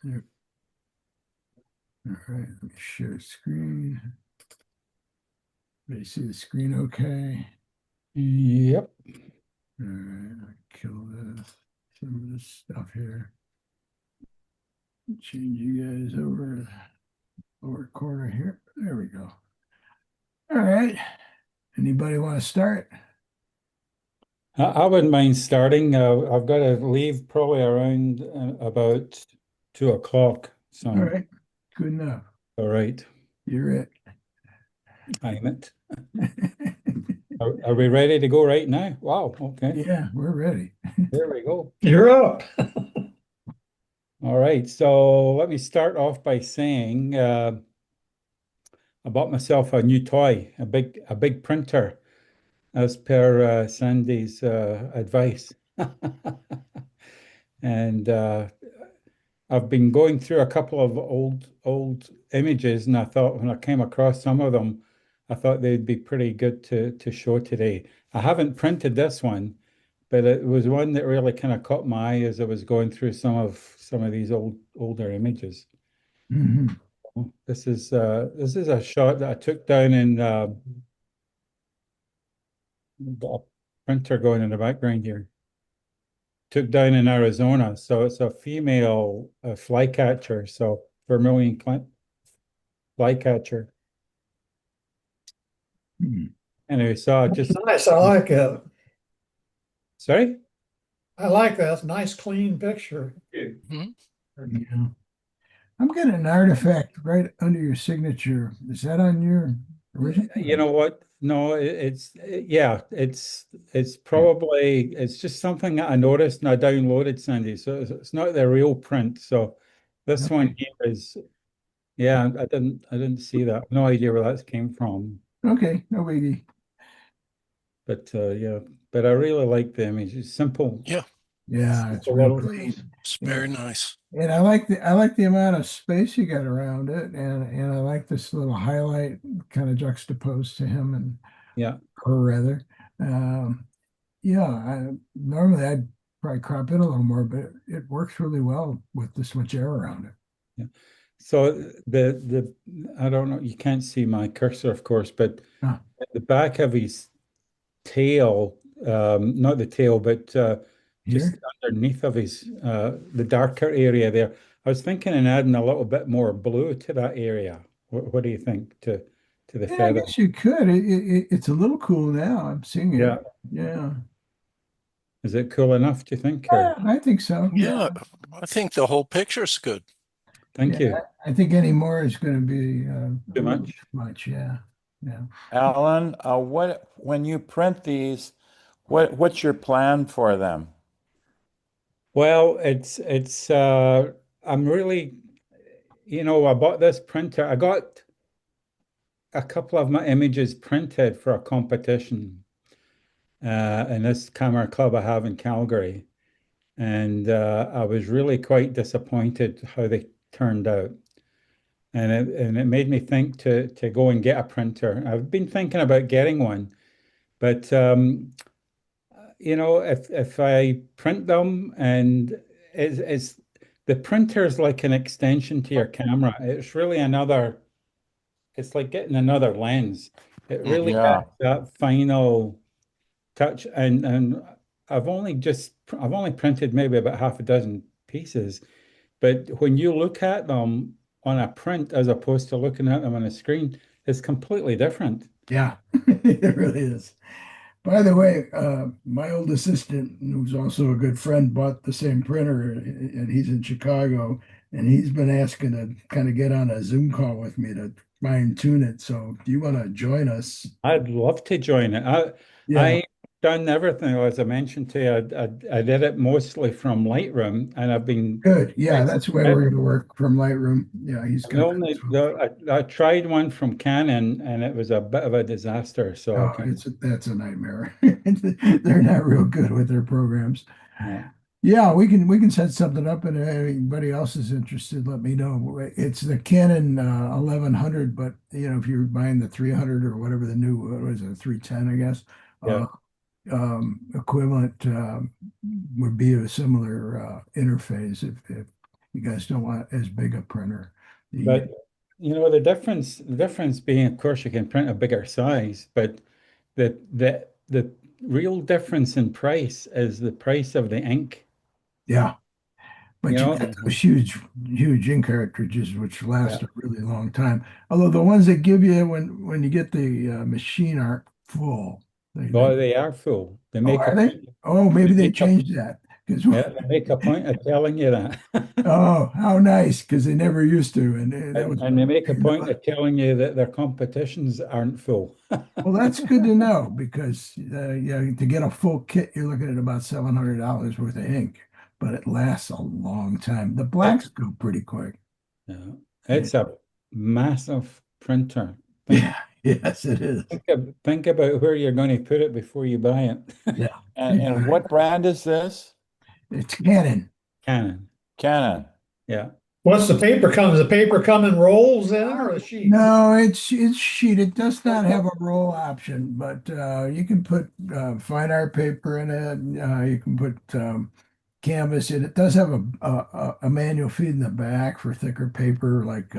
There. All right, let me share screen. They see the screen okay? Yep. All right, I'll kill some of this stuff here. Change you guys over to the lower corner here. There we go. All right. Anybody want to start? I wouldn't mind starting. I've got to leave probably around about 2 o'clock. All So, right. Good enough. all right, You're it. I'm it. Are we ready to go right now? Wow. Okay. Yeah, we're ready. There we go. You're up. All right. So let me start off by saying I bought myself a new toy, a big printer, as per Sandy's advice. And I've been going through a couple of old images, and I thought when I came across some of them, I thought they'd be pretty good to show today. I haven't printed this one, but it was one that really kind of caught my eye as I was going through some of these older images. Mhm. This is a shot that I took down in got a printer going in the background here. Took down in Arizona, so it's a female flycatcher, so vermilion flycatcher. Hmm. Anyway, so I That's just nice. I like it. sorry. I like that. It's a nice, clean picture. Mhm. Yeah. I'm getting an artifact right under your signature. Is that on your original? You know what? No, yeah, it's probably it's just something that I noticed and I downloaded, Sandy. So it's not the real print. So this one Okay. here is, yeah, I didn't see that. No idea where that came from. Okay, no biggie. But yeah, but I really like the image. It's simple. Yeah, Yeah, it's A real little, clean. it's Yeah. very nice. And I like the amount of space you got around it, and I like this little highlight kind of juxtaposed to him and yeah. her rather. Um, yeah, normally I'd probably crop in a little more, but it works really well with this much air around it. Yeah. So the I don't know, you can't see my cursor, of course, but Ah, at the back of his tail, not the tail, but just here? underneath of his the darker area there. I was thinking of adding a little bit more blue to that area. What do you think to the Yeah, I feather? guess you could. It's a little cool now. I'm seeing it. Yeah. Yeah. Is it cool enough, do you think? Yeah, Or I think so. Yeah, I think the whole picture's good. thank Yeah, you. I think any more is going to be a Too little much. too much. Yeah. Yeah. Alan, when you print these, what's your plan for them? Well, I'm really, I bought this printer. I got a couple of my images printed for a competition in this camera club I have in Calgary. And I was really quite disappointed how they turned out. And it made me think to go and get a printer. I've been thinking about getting one, but if I print them and it's the printer is like an extension to your camera. It's really it's like getting another lens. It really Hmm. Yeah. has that final touch. And I've only printed maybe about half a dozen pieces, but when you look at them on a print as opposed to looking at them on a screen, it's completely different. Yeah. It really is. By the way, my old assistant, who's also a good friend, bought the same printer, and he's in Chicago, and he's been asking to kind of get on a Zoom call with me to fine tune it. So, do you want to join us? I'd love to join it. Yeah, I've done everything, as I mentioned to you. I did it mostly from Lightroom, and I've been good. Yeah, quite that's the way we're successful. going to work from Lightroom. Yeah, he's The got that only as well. I tried one from Canon, and it was a bit of a disaster. So I Oh, kind that's a nightmare. They're not real good with their programs. of, Yeah, we can set something up, and if anybody else is interested, let me know. It's the Canon 1100, but if you're buying the 300 or whatever the new, what was it, 310, I guess, yeah. uh, equivalent would be a similar interface. If You guys don't want as big a printer. But you know, the difference being, of course, you can print a bigger size, but the real difference in price is the price of the ink. Yeah, but You you know, get those huge ink cartridges which yeah. last a really long time. Although the ones they give you when you get the machine aren't full. Well, they are full. They Oh, make a are they? point. Oh, maybe they Make a, changed that. Because yeah, they make a point of telling you that. oh, how nice! Because they never used to, and that was And they make a point of telling you that their competitions aren't full. well. That's good to know because yeah, to get a full kit, you're looking at about $700 worth of ink, but it lasts a long time. The blacks go pretty quick. Yeah. It's a massive printer. Yeah, yes, it is. Think about where you're going to put it before you buy it. Yeah, And what brand is this? it's Canon. Canon. Canon. Yeah. What's the paper come? Does the paper come in rolls then or a sheet? No, it's sheet. It does not have a roll option, but you can put fine art paper in it. You can put canvas in it. It does have a manual feed in the back for thicker paper like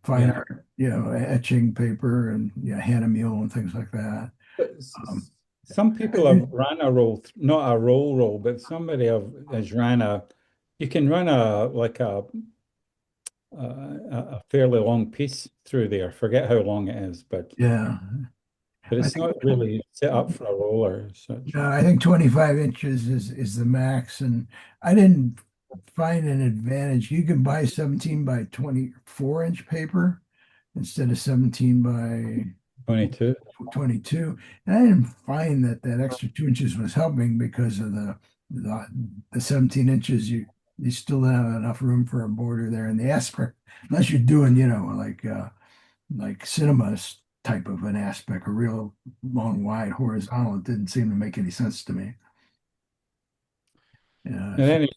fine Yeah. art, etching paper and Hahnemühle and things like that. But Um, some people have run a roll, not a roll, but somebody has ran you can run a fairly long piece through there. Forget how long it is, but Yeah, I it's think not really set up for a roller as such. I think 25 inches is the max, and I didn't find an advantage. You can buy 17 by 24-inch paper instead of 17 by 22. 22. And I didn't find that extra 2 inches was helping because of the 17 inches. You still don't have enough room for a border there, and the aspect, unless you're doing like cinemas type of an aspect, a real long wide horizontal, it didn't seem to make any sense to me. Yeah, And then,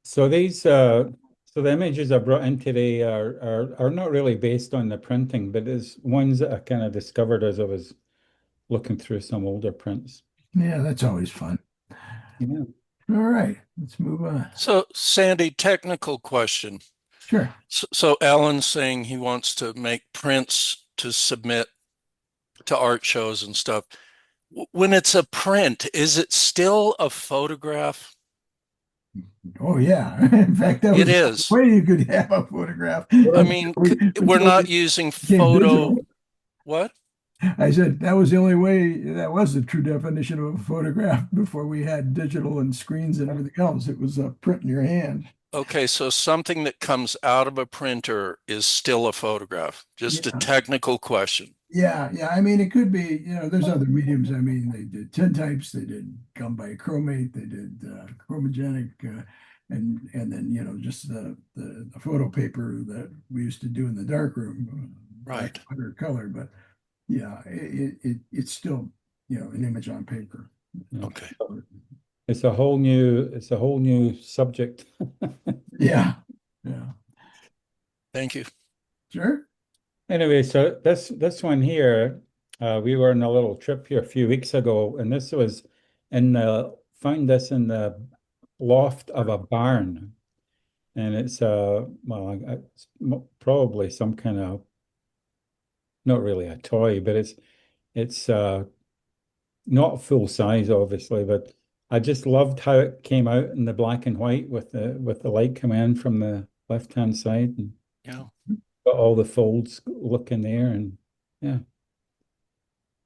so the images I brought in today are not really based on the printing, but is ones that I kind of discovered as I was looking through some older prints. yeah, that's always fun. Yeah. All right, let's move on. So, Sandy, technical question. Sure. So Alan's saying he wants to make prints to submit to art shows and stuff. When it's a print, is it still a photograph? Oh yeah. In fact, that It was the is. way you could have a photograph. I mean, we're not using became photo. digital. What? I said that was the only way, that was the true definition of a photograph before we had digital and screens and everything else. It was a print in your hand. Okay, so something that comes out of a printer is still a photograph. Just a Yeah. technical question. Yeah, yeah. I mean, it could be, there's other mediums. I mean, they did tintypes, they did gum bichromate, they did chromogenic, and then just the photo paper that we used to do in the darkroom, Right. watercolor. But yeah, it's still an image on paper. Okay. It's a whole new subject. Yeah, yeah, Thank you. sure. Anyway, so this one here, we were on a little trip here a few weeks ago, and this was found this in the loft of a barn, and it's probably some kind of, not really a toy, but it's not full size, obviously, but I just loved how it came out in the black and white with the light coming in from the left-hand side, and Yeah. got all the folds looking there, and yeah,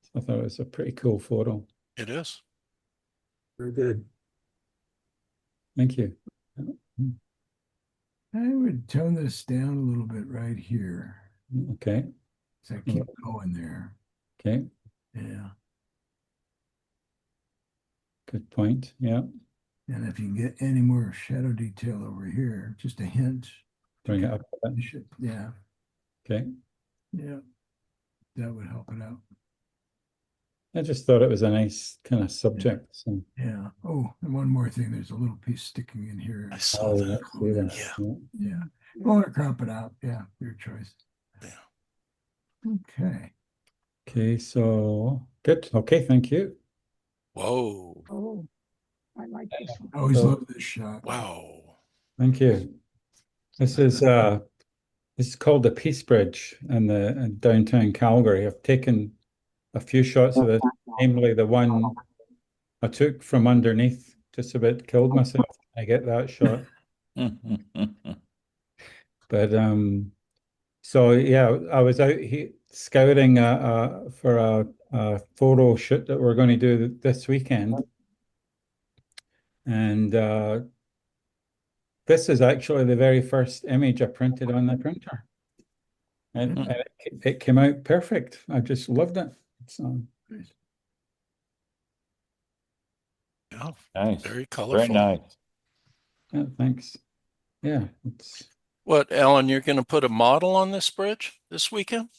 so I thought it was a pretty cool photo. It is. Very good. Thank you. I would tone this down a little bit right here. Okay. So I keep going there. Okay. Yeah. Good point. Yeah. And if you can get any more shadow detail over here, just a hint. Bring it up a bit. You should, yeah, Okay. yeah. That would help it out. I just thought it was a nice kind of subject. So Yeah. Oh, and one more thing. There's a little piece sticking in here. I saw that. let's do that. Yeah. Yeah. Want to crop it out. Yeah, your choice. Yeah. Okay. Okay, so good. Okay, thank you. Whoa. Oh, I like this one. I always So- love this shot. Wow. Thank you. This is called the Peace Bridge in downtown Calgary. I've taken a few shots of this, namely the one I took from underneath, just about killed myself. I get that shot. But so yeah, I was out scouting for a photo shoot that we're going to do this weekend, and this is actually the very first image I printed on the printer, and it came out perfect. I just loved it. So Yeah, Nice. very Very colorful. nice. yeah, thanks. Yeah, it's What, Alan, you're going to put a model on this bridge this weekend?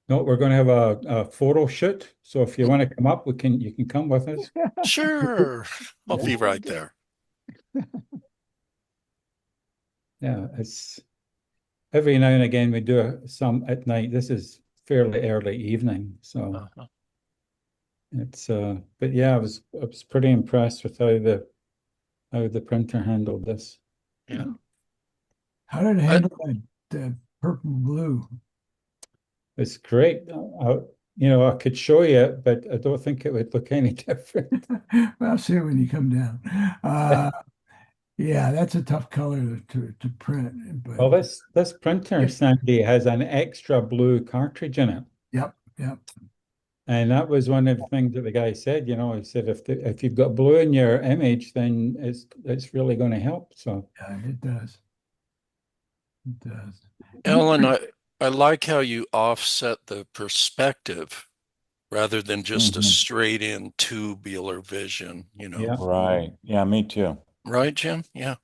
no, we're going to have a photo shoot. So if you want to come up, you can come with us. Sure. I'll be right there. Yeah, it's every now and again we do some at night. This is fairly early evening, so Uh-huh. it's but yeah, I was pretty impressed with how the printer handled this. Yeah. How did it handle that purple blue? It's great. I could show you it, but I don't think it would look any different. Well, I'll see it when you come down. Yeah, that's a tough color to print, Well, but this printer, Sandy, has an extra blue cartridge in it. yep. And that was one of the things that the guy said, he said if you've got blue in your image, then it's really going to help. So Yeah, it does. It does. Ellen, I like how you offset the perspective rather than just a straight in tubular vision, yeah. Right. Yeah, me too. Right, Jim? Yeah.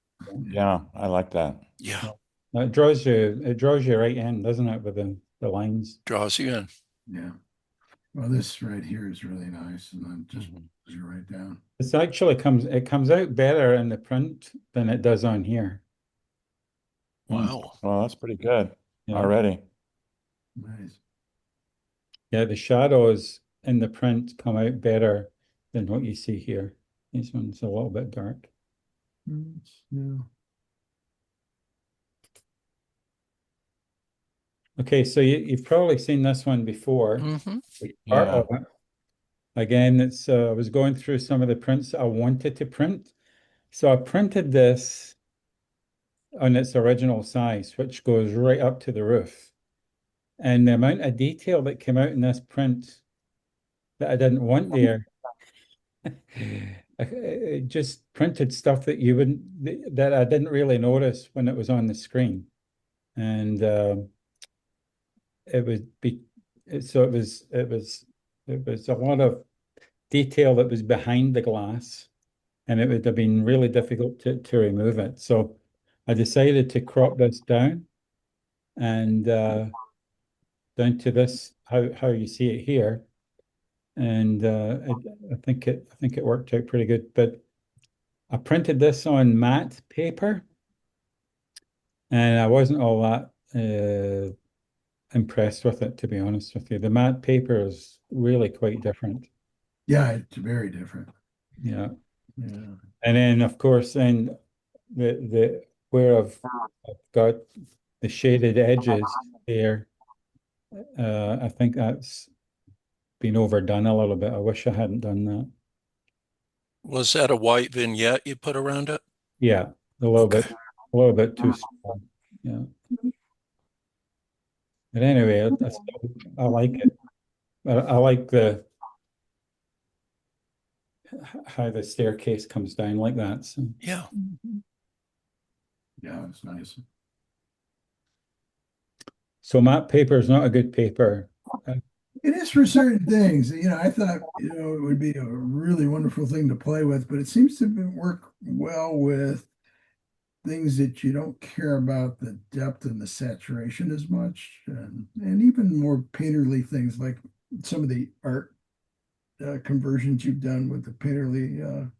Yeah, I like that. Yeah. It draws you right in, doesn't it, with the lines? Draws you in. Yeah. Well, this right here is really nice, and then just pulls you right down. This actually comes out better in the print than it does on here. Wow. Well, that's pretty good Yeah. already. Nice. Yeah, the shadows in the print come out better than what you see here. This one's a little bit dark. Yeah. Okay, so you've probably seen this one before. Mm-hmm. Part Yeah. of it. Again, I was going through some of the prints I wanted to print. So I printed this on its original size, which goes right up to the roof. And the amount of detail that came out in this print that I didn't want there, it just printed stuff that I didn't really notice when it was on the screen. And it was a lot of detail that was behind the glass, and it would have been really difficult to remove it. So I decided to crop this down and down to this, how you see it here. And I think it worked out pretty good. But I printed this on matte paper, and I wasn't all that impressed with it, to be honest with you. The matte paper is really quite different. Yeah, it's very different. Yeah. Yeah. And then of course then where I've got the shaded edges there, I think that's been overdone a little bit. I wish I hadn't done that. Was that a white vignette you put around it? Yeah, a little bit too small. Yeah. But anyway, I like it. I like how the staircase comes down like that. So Yeah. Yeah, it's nice. so matte paper is not a good paper. It is for certain things. I thought, it would be a really wonderful thing to play with, but it seems to work well with things that you don't care about the depth and the saturation as much, and even more painterly things like some of the art conversions you've done with the painterly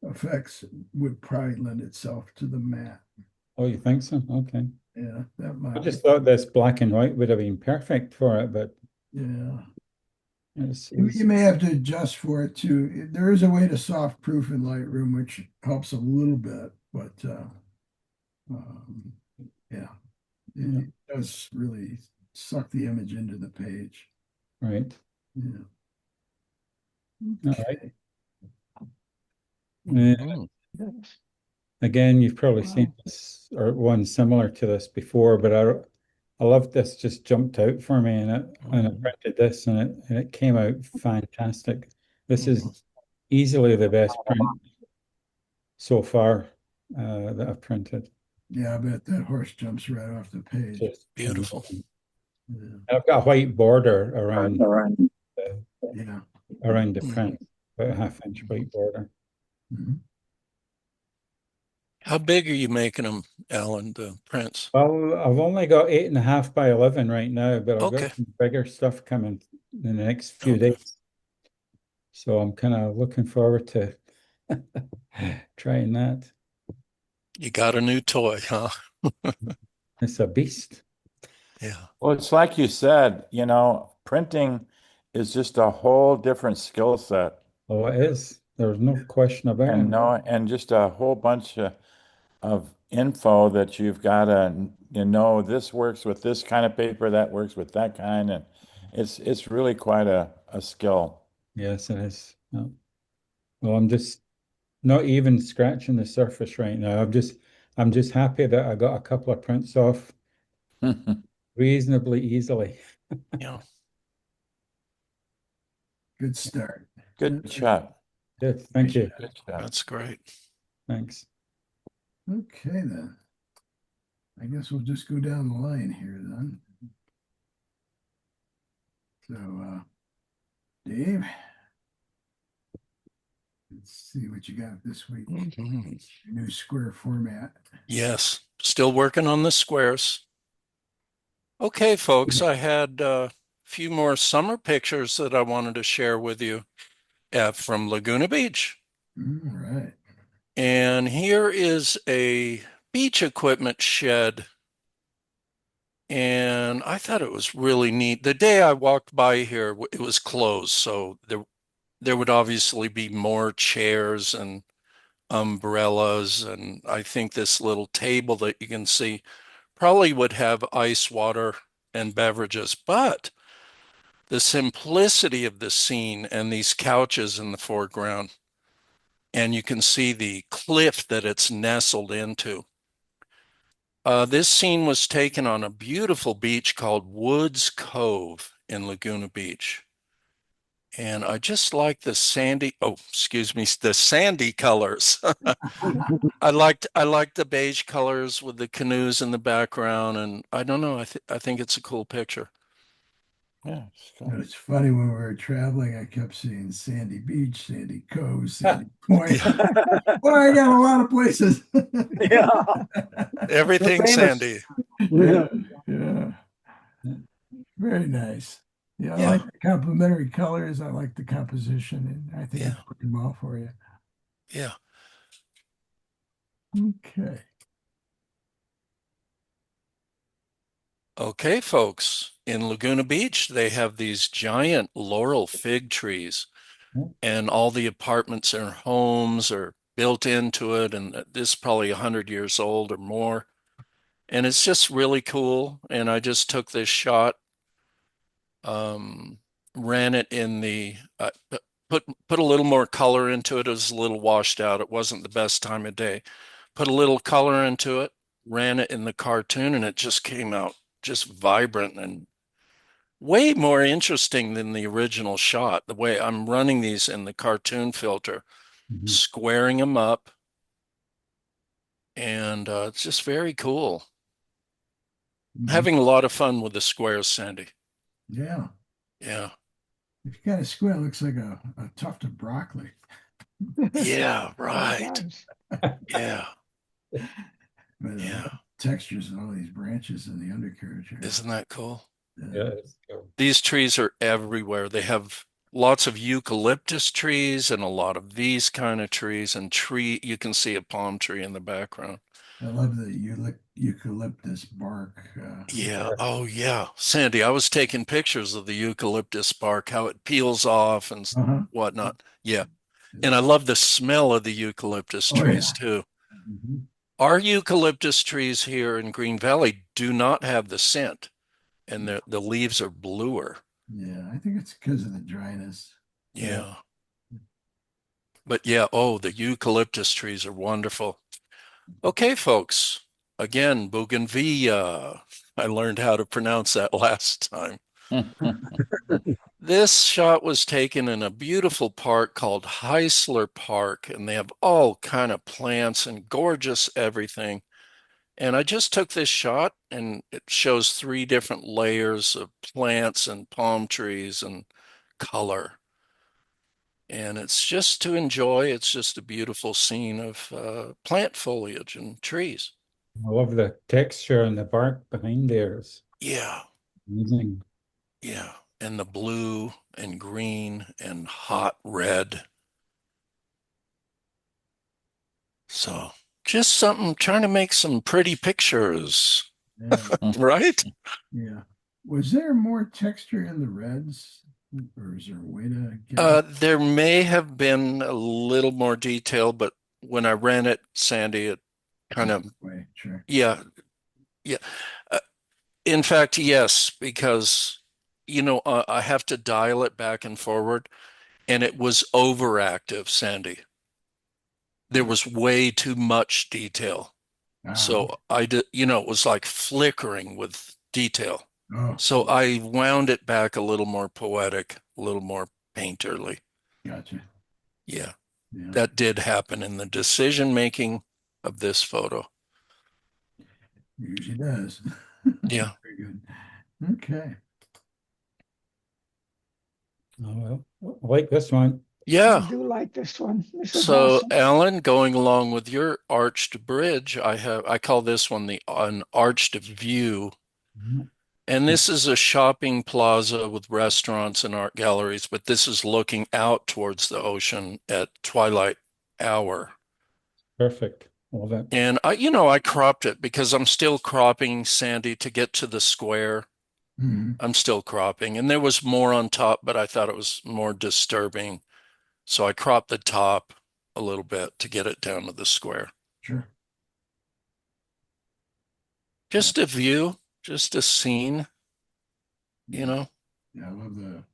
effects would probably lend itself to the matte. Oh, you think so? Okay. Yeah, that might. I just thought this black and white would have been perfect for it, but Yeah. it's You may have to adjust for it too. There is a way to soft proof in Lightroom, which helps a little bit, but Um, yeah, it does really suck the image into the page. Right. Yeah. All right. Okay. And again, you've probably seen this or one similar to this before, but I love this. Just jumped out for me, and I printed this, and it came out fantastic. This is easily the best print so far that I've printed. Yeah, I bet that horse jumps right off the page. Just Beautiful. Yeah. I've got a white border around Yeah. around the print, about a half-inch white border. Mhm. How big are you making them, Alan, the prints? Well, I've only got 8.5 by 11 right now, but I've Okay. got some bigger stuff coming in the next few Okay. days. So I'm kind of looking forward to trying that. You got a new toy, huh? It's a beast. Yeah. Well, it's like you said, printing is just a whole different skill set. Oh, it is. There's no question about it. And just a whole bunch of info that you've got to, this works with this kind of paper, that works with that kind, and it's really quite a skill. Yes, it is. Yeah. Well, I'm just not even scratching the surface right now. I'm just happy that I got a couple of prints off reasonably easily. Yeah. Good start. Good shot. Good. Thank you. Good shot. That's great. Thanks. Okay, then. I guess we'll just go down the line here then. So, Dave, let's see what you got this week. Mhm. New square format. Yes. Still working on the squares. Okay, folks, I had a few more summer pictures that I wanted to share with you from Laguna Beach. All right. And here is a beach equipment shed. And I thought it was really neat. The day I walked by here, it was closed. So there would obviously be more chairs and umbrellas. And I think this little table that you can see probably would have ice water and beverages. But the simplicity of the scene and these couches in the foreground, and you can see the cliff that it's nestled into. This scene was taken on a beautiful beach called Woods Cove in Laguna Beach. And I just like the sandy, the sandy colors. I liked the beige colors with the canoes in the background, and I don't know, I think it's a cool picture. Yeah, It's funny when we were traveling, I kept seeing Sandy Beach, Sandy Cove, Sandy Point. Well, I got a lot of places. Yeah. Everything famous. sandy. Yeah, yeah. Very nice. Yeah, I Yeah. like the complementary colors. I like the composition, and I think Yeah. it's working well for you. Yeah. Okay. Okay, folks, in Laguna Beach, they have these giant laurel fig trees, and all the apartments and homes are built into it. And this is probably 100 years old or more. And it's just really cool. And I just took this shot, ran it in the, put a little more color into it. It was a little washed out. It wasn't the best time of day. Put a little color into it, ran it in the cartoon, and it just came out just vibrant and way more interesting than the original shot. The way I'm running these in the cartoon filter, squaring them up, and it's just very cool. Having a lot of fun with the squares, Sandy. Yeah. Yeah. If you got a square, it looks like a tuft of broccoli. Yeah, right. Yeah. But Yeah. textures and all these branches and the undercurvature. Isn't that cool? Yeah, it's cool. These trees are everywhere. They have lots of eucalyptus trees and a lot of these kind of trees, and you can see a palm tree in the background. I love the eucalyptus bark. Yeah. Oh, yeah. Sandy, I was taking pictures of the eucalyptus bark, how it peels off and whatnot. Yeah. And I love the smell of the eucalyptus Oh, trees yeah. too. Mhm. Our eucalyptus trees here in Green Valley do not have the scent, and the leaves are bluer. Yeah, I think it's because of the dryness. Yeah. But yeah, oh, the eucalyptus trees are wonderful. Okay, folks. Again, bougainvillea. I learned how to pronounce that last time. This shot was taken in a beautiful park called Heisler Park, and they have all kind of plants and gorgeous everything. And I just took this shot, and it shows 3 different layers of plants and palm trees and color. And it's just to enjoy. It's just a beautiful scene of plant foliage and trees. I love the texture and the bark behind there. It's Yeah, amazing. yeah. And the blue and green and hot red. So just something, trying to make some pretty pictures, Yeah, right? yeah. Was there more texture in the reds, or is there a way to get There may have been a little more detail, but when I ran it, Sandy, it kind of, way? Sure. yeah, yeah. Uh, in fact, yes, because, I have to dial it back and forward, and it was overactive, Sandy. There was way too much detail. So I did, it was like flickering with detail. Oh, So I wound it back a little more poetic, a little more painterly. gotcha. Yeah, Yeah. that did happen in the decision making of this photo. Usually does. Yeah. Very good. Okay. Oh, well, I like this one. Yeah. I do like this one. This is So, awesome. Alan, going along with your arched bridge, I call this one an arched view. Mhm. And this is a shopping plaza with restaurants and art galleries, but this is looking out towards the ocean at twilight hour. Perfect. Love it. And I cropped it because I'm still cropping, Sandy, to get to the square. Mhm. I'm still cropping. And there was more on top, but I thought it was more disturbing. So I cropped the top a little bit to get it down to the square. Sure. Just a view, just a scene, Yeah, I love the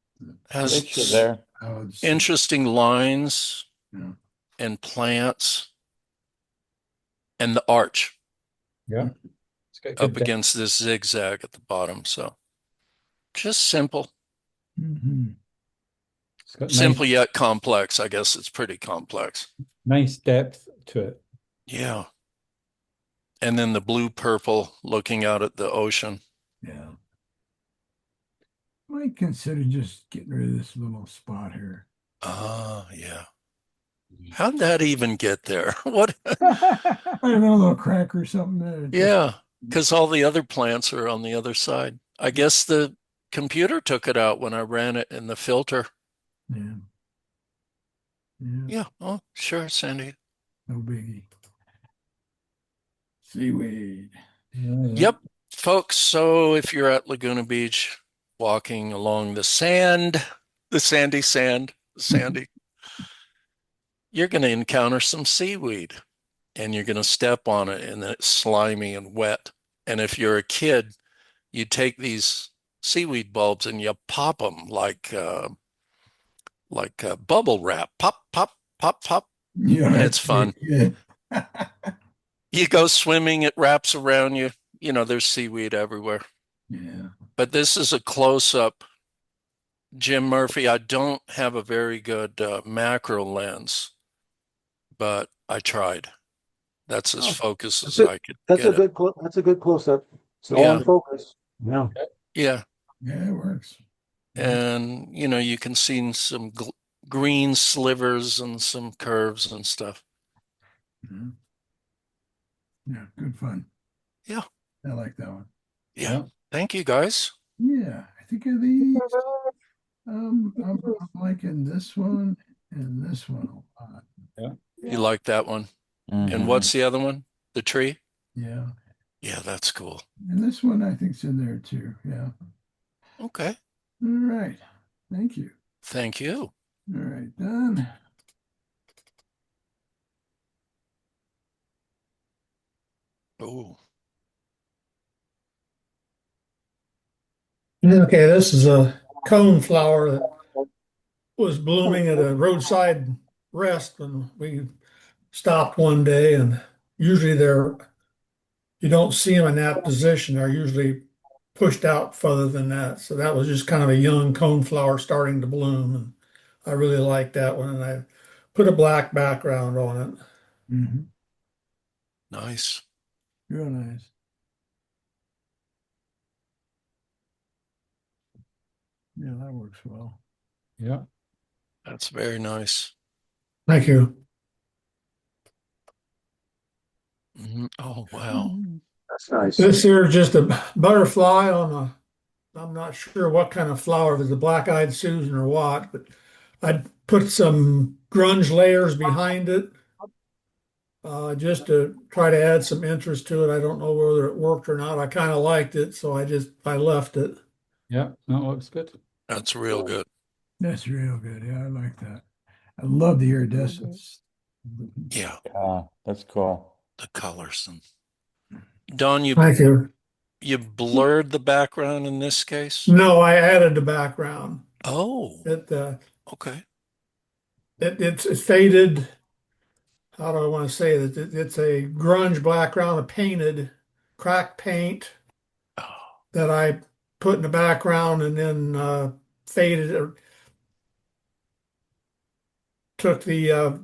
has Picture there. clouds. interesting lines Yeah. and plants and the arch Yeah. It's got up good depth. against this zigzag at the bottom. So just simple, Mhm. It's got simple yet complex. I guess it's pretty complex. nice depth to it. Yeah. And then the blue purple looking out at the ocean. Yeah. Might consider just getting rid of this little spot here. Ah, yeah. How'd that even get there? What? I don't know, a little crack or something. Yeah, because all the other plants are on the other side. I guess the computer took it out when I ran it in the filter. Yeah. Yeah. Yeah. Oh, sure, Sandy. No biggie. Seaweed. Yeah. Yep, folks. So if you're at Laguna Beach, walking along the sand, the sandy sand, sandy, you're going to encounter some seaweed, and you're going to step on it, and it's slimy and wet. And if you're a kid, you take these seaweed bulbs and you pop them like bubble wrap. Pop, pop, pop, pop. Yeah, It's fun. Yeah. You go swimming, it wraps around you. There's seaweed everywhere. Yeah. But this is a close-up. Jim Murphy, I don't have a very good macro lens, but I tried. That's as Oh, focused as that's I could That's get a it. good that's a good close-up. It's all Yeah. in focus. Yeah. Yeah. Yeah, it works. And, you can see some green slivers and some curves and stuff. Mhm. Yeah, good fun. Yeah. I like that one. Yeah. Thank you, guys. Yeah, I think of these. I'm liking this one and this one a lot. You like that one? Mhm. And what's the other one? The tree? Yeah. Yeah, that's cool. And this one I think's in there too. Yeah. Okay. All right. Thank you. Thank you. All right, done. Oh, Okay, this is a cone flower that was blooming at a roadside rest when we stopped one day, and usually you don't see them in that position. They're usually pushed out further than that. So that was just kind of a young cone flower starting to bloom, and I really liked that one, and I put a black background on it. Mm-hmm. nice. Real nice. Yeah, that works well. Yeah. That's very nice. Thank you. Oh, wow. That's nice. This here is just a butterfly on I'm not sure what kind of flower, if it's a black-eyed Susan or what, but I put some grunge layers behind it just to try to add some interest to it. I don't know whether it worked or not. I kind of liked it, so I left it. Yeah. No, it looks good. That's real good. That's real good. Yeah, I like that. I love the iridescence. Yeah, Yeah, that's cool. the colors. And Don, Thank you. you blurred the background in this case? No, I added the background. Oh, okay. It's faded. How do I want to say it? It's a grunge background, a painted cracked paint Oh, that I put in the background and then faded or took the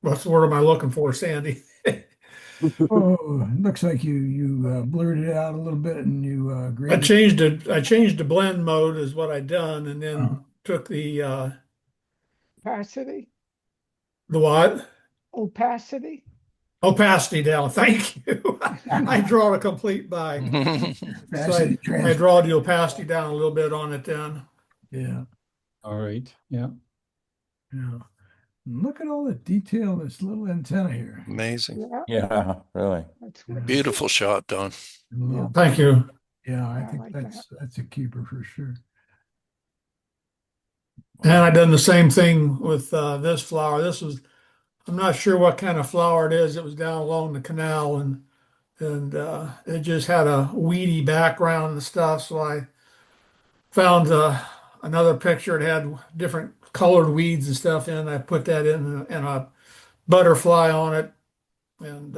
what's the word am I looking for, Sandy? Oh, it looks like you blurred it out a little bit and you I graded. changed the blend mode is what I done, and then took the Opacity, what? opacity. Opacity down. Thank you. I draw a complete bag. So I draw the opacity down a little bit on it then. Yeah, All right. Yeah. yeah. Look at all the detail in this little antenna here. amazing. Yeah, Yeah, really. that's good. Beautiful shot, Don. Thank you. Yeah, I I think like that's a keeper for sure. And I done the same thing with this flower. I'm not sure what kind of flower it is. It was down along the canal, and it just had a weedy background and stuff. So I found another picture. It had different colored weeds and stuff in. I put that in a butterfly on it, and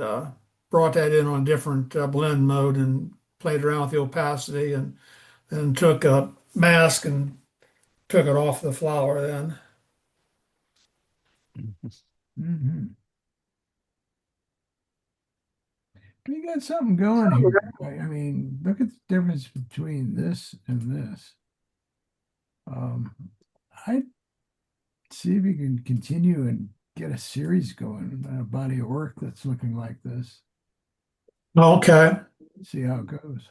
brought that in on different blend mode and played around with the opacity, and then took a mask and took it off the flower then. Mm-hmm. You got something going here. I mean, look at the difference between this and this. I'd see if you can continue and get a series going, a body of work that's looking like this. Okay. See how it goes.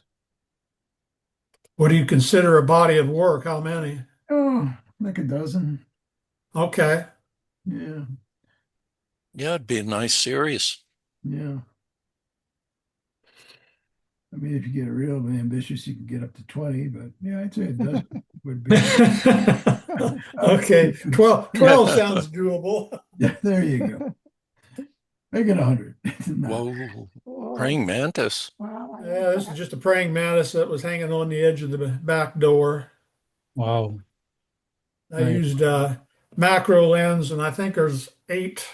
What do you consider a body of work? How many? Oh, like a dozen. Okay. Yeah, Yeah, it'd be a nice series. yeah. I mean, if you get real ambitious, you can get up to 20, but yeah, I'd say a dozen would be. Okay. 12 sounds doable. Yeah, there you go. Make it 100. No. Whoa, Whoa. praying mantis. Wow, I Yeah, like this that. is just a praying mantis that was hanging on the edge of the back door. Wow. I Right. used macro lens, and I think there's eight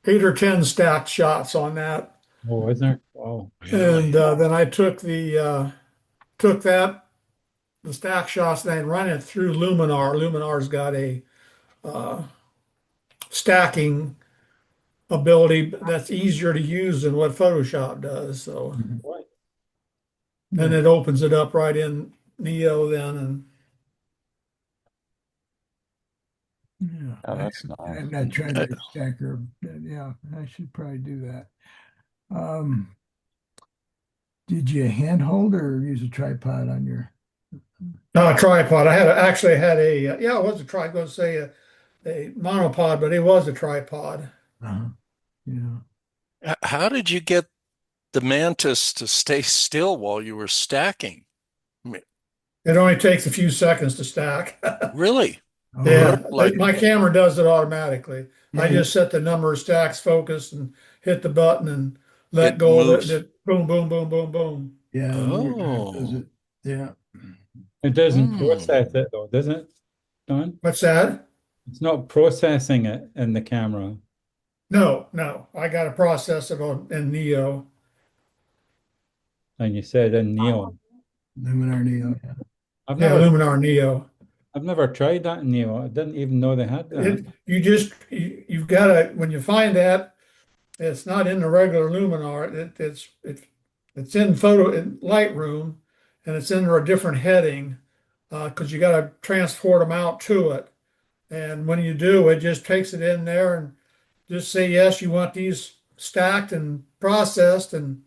or 10 stacked shots on that. Oh, isn't there? Wow. Really? And then I took the stack shots, and I run it through Luminar. Luminar's got a stacking ability that's easier to use than what Photoshop does. So Right. then it opens it up right in Neo then, and Yeah, Oh, that's I'm nice. not trying to stacker, but yeah, I should probably do that. Did you handhold or use a tripod on your? a tripod. Actually had a yeah, it was a tripod. I was going to say a monopod, but it was a tripod. Yeah. How did you get the mantis to stay still while you were stacking? It only takes a few seconds to stack. Really? Yeah, Like- my camera does it automatically. I Yeah. just set the number of stacks, focus, and hit the button and let It go of moves. it, boom, boom, boom, boom, boom. Yeah. the motor drive does Oh. it. Yeah. It doesn't Hmm. process it though, does it, Don? What's that? It's not processing it in the camera. No, I got to process it in Neo. And you said in Neo. Luminar Neo. Yeah. I've Yeah, never Luminar Neo. I've never tried that in Neo. I didn't even know they had that. You've got to, when you find that, it's not in the regular Luminar. It's in Lightroom, and it's under a different heading because you got to transport them out to it. And when you do, it just takes it in there and just say yes, you want these stacked and processed, and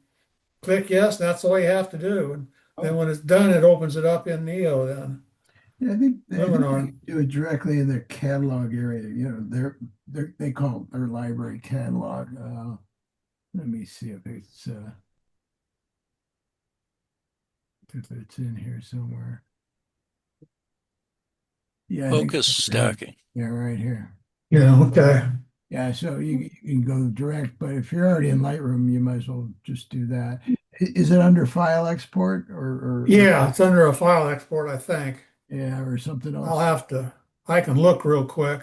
click yes. That's all you have to do. And then when it's done, it opens it up in Neo. Then Yeah, I think Luminar. they do it directly in their catalog area. You know, they call it their library catalog. Let me see if it's in here somewhere. Yeah, I think Focus it's right here. stacking. Yeah, right here. Yeah. Okay. Yeah, so you can go direct, but if you're already in Lightroom, you might as well just do that. Is it under file export or Yeah, it's under a file export, I think. yeah, or something else? I'll have to. I can look real quick.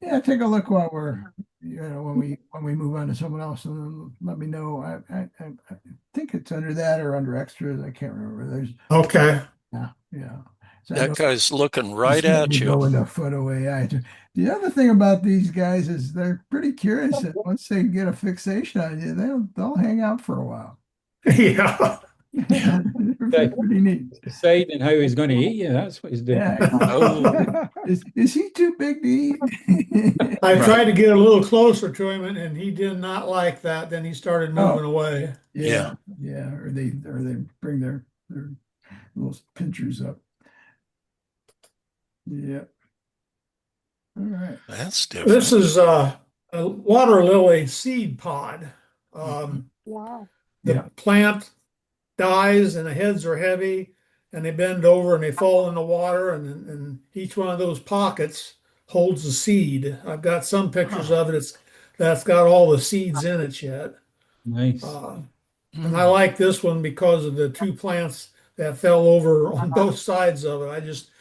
Yeah, take a look while when we move on to someone else, and then let me know. I think it's under that or under extras. I can't remember. There's Okay. yeah. So I know That guy's looking it's right letting at me go you. into photo AI. The other thing about these guys is they're pretty curious, and once they get a fixation on you, they'll hang out for a while. Yeah. They're pretty neat. Deciding how he's going to eat you. That's what he's doing. Yeah. Oh. Is he too big to eat? I Right. tried to get a little closer to him, and he did not like that. Then he started moving away. Yeah. Or they bring their little pinchers up. Yeah. All right. That's This different. is a water lily seed pod. Wow. The Yeah. plant dies, and the heads are heavy, and they bend over and they fall in the water, and each one of those pockets holds a seed. I've got some pictures of it. That's got all the seeds in it yet. Nice. And I like this one because of the two plants that fell over on both sides of it. I just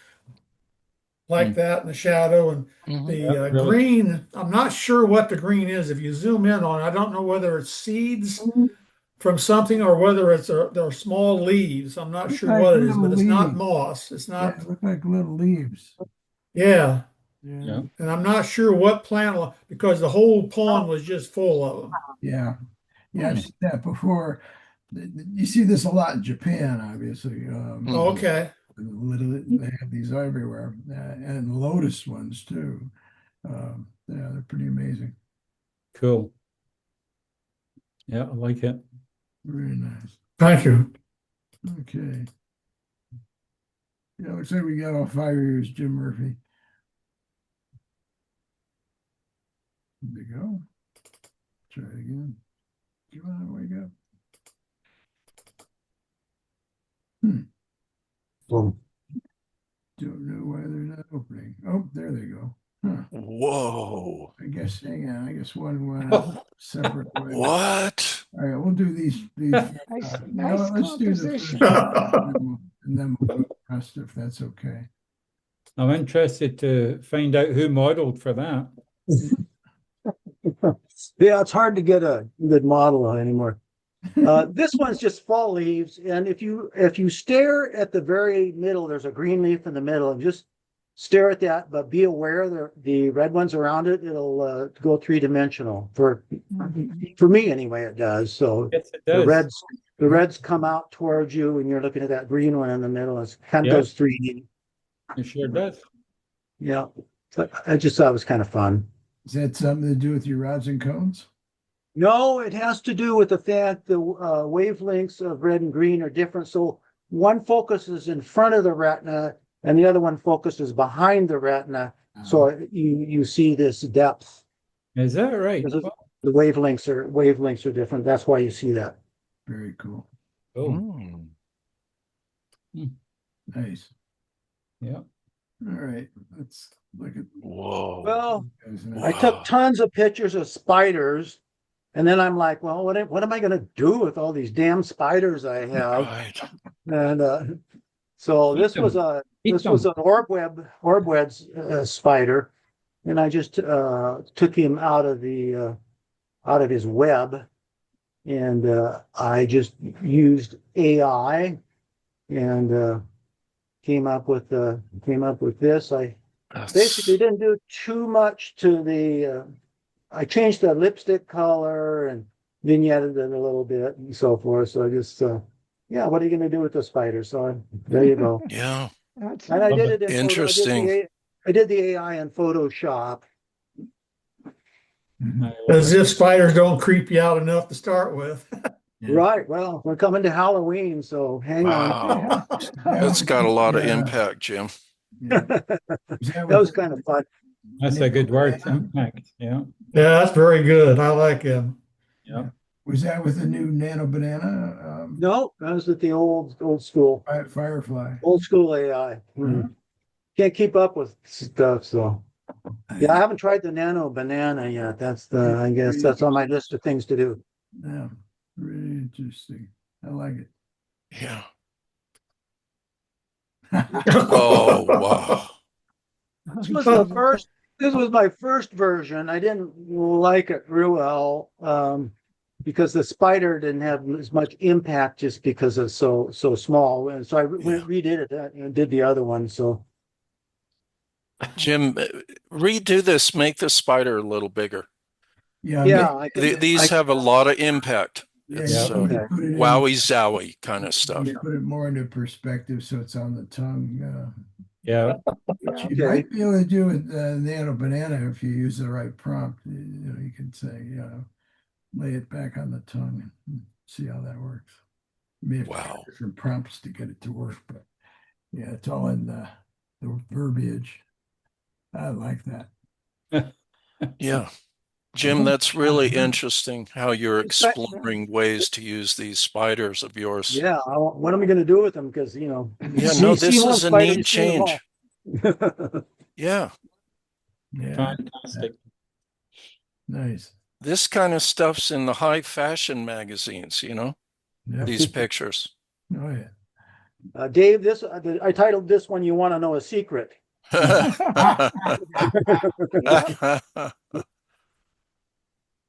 like that in the shadow, and Mhm. the Yeah, really. green. I'm not sure what the green is. If you zoom in on it, I don't know whether it's seeds from something or whether they're small leaves. I'm not Look sure like what it is, little but it's not leaves. moss. It's Yeah, not. it look like little leaves. Yeah, Yeah. and I'm not sure what plant because the whole pond was just full of them. Yeah. Yeah, I've seen that before. You see this a lot in Japan, obviously. Okay. They have these everywhere, and lotus ones too. Yeah, they're pretty amazing. Cool. Yeah, I like it. Very nice. Thank you. Okay. Yeah, looks like we got all 5 years, Jim Murphy. There you go. Try it again. Come on, wake up. Boom. Don't know why they're not opening. Oh, there they go. Huh. Whoa. I guess, hang on. I guess one went out separate way. What? All right, we'll do these. Nice Let's do the composition. first one, and then we'll go to the rest if that's okay. I'm interested to find out who modeled for that. Yeah, it's hard to get a good model anymore. This one's just fall leaves, and if you stare at the very middle, there's a green leaf in the middle, and just stare at that, but be aware the red ones around it, it'll go three-dimensional. For me anyway, it does. So Yes, it the does. reds come out towards you, and you're looking at that green one in the middle. It kind of Yeah. goes 3D. It sure does. Yeah, but I just thought it was kind of fun. Is that something to do with your rods and cones? No, it has to do with the fact the wavelengths of red and green are different. So one focuses in front of the retina and the other one focuses behind the retina. So you see this depth. Is that right? Because the wavelengths are different. That's why you see that. Very cool. Oh, Nice. yeah. All right, let's look at Whoa. Well, those I now. took tons of pictures of spiders, And then I'm like, well, what am I going to do with all these damn spiders I have? Right. And so Eat this was them. a Eat this was them. an orb web spider, and I just took him out of the out of his web, and I just used AI and came up with this. I basically didn't do too much to the. I changed the lipstick color and vignetted it a little bit and so forth. So I just, yeah, what are you going to do with the spider? So there you go. Yeah. That's And I Love did it. it in Interesting. I did the AI in Photoshop. Mhm. I love As it. if spiders don't creep you out enough to start with. Yeah. Right. Well, we're coming to Halloween, so hang on. Wow. That That's was got a lot of yeah, impact, Jim. yeah. Was That with was kind of fun. That's a good word, impact. Yeah. Yeah, that's very good. I like him. Yeah. Was that with the new Nano Banana No, that was with the old school, Firefly? old school AI. Can't keep up with stuff, so. Yeah, I haven't tried the Nano Banana yet. I guess that's on my list of things to do. Yeah, really interesting. I like it. Yeah. Oh, wow. This was the first. This was my first version. I didn't like it real well because the spider didn't have as much impact just because it's so small. And so I redid it and did the other one. So Jim, redo this, make the spider a little bigger. Yeah, yeah, I can. These have a lot of impact. yeah, It's you need to okay. put it in- wowie zowie kind of you stuff. need to put it more into perspective so it's on the tongue. Yeah. Which you Okay. might be able to do with Nano Banana if you use the right prompt. You can say, lay it back on the tongue and see how that works. You may have to try Wow. different prompts to get it to work, but yeah, it's all in the verbiage. I like that. Yeah. Jim, that's really interesting how you're exploring ways to use these spiders of yours. Yeah, what am I going to do with them? Because Yeah, you no, see this one is a spider, you neat see them all. change. Yeah. Yeah, Fantastic. nice. This kind of stuff's in the high fashion magazines, Yeah. these pictures. Oh yeah. Dave, I titled this one, "You Want to Know a Secret."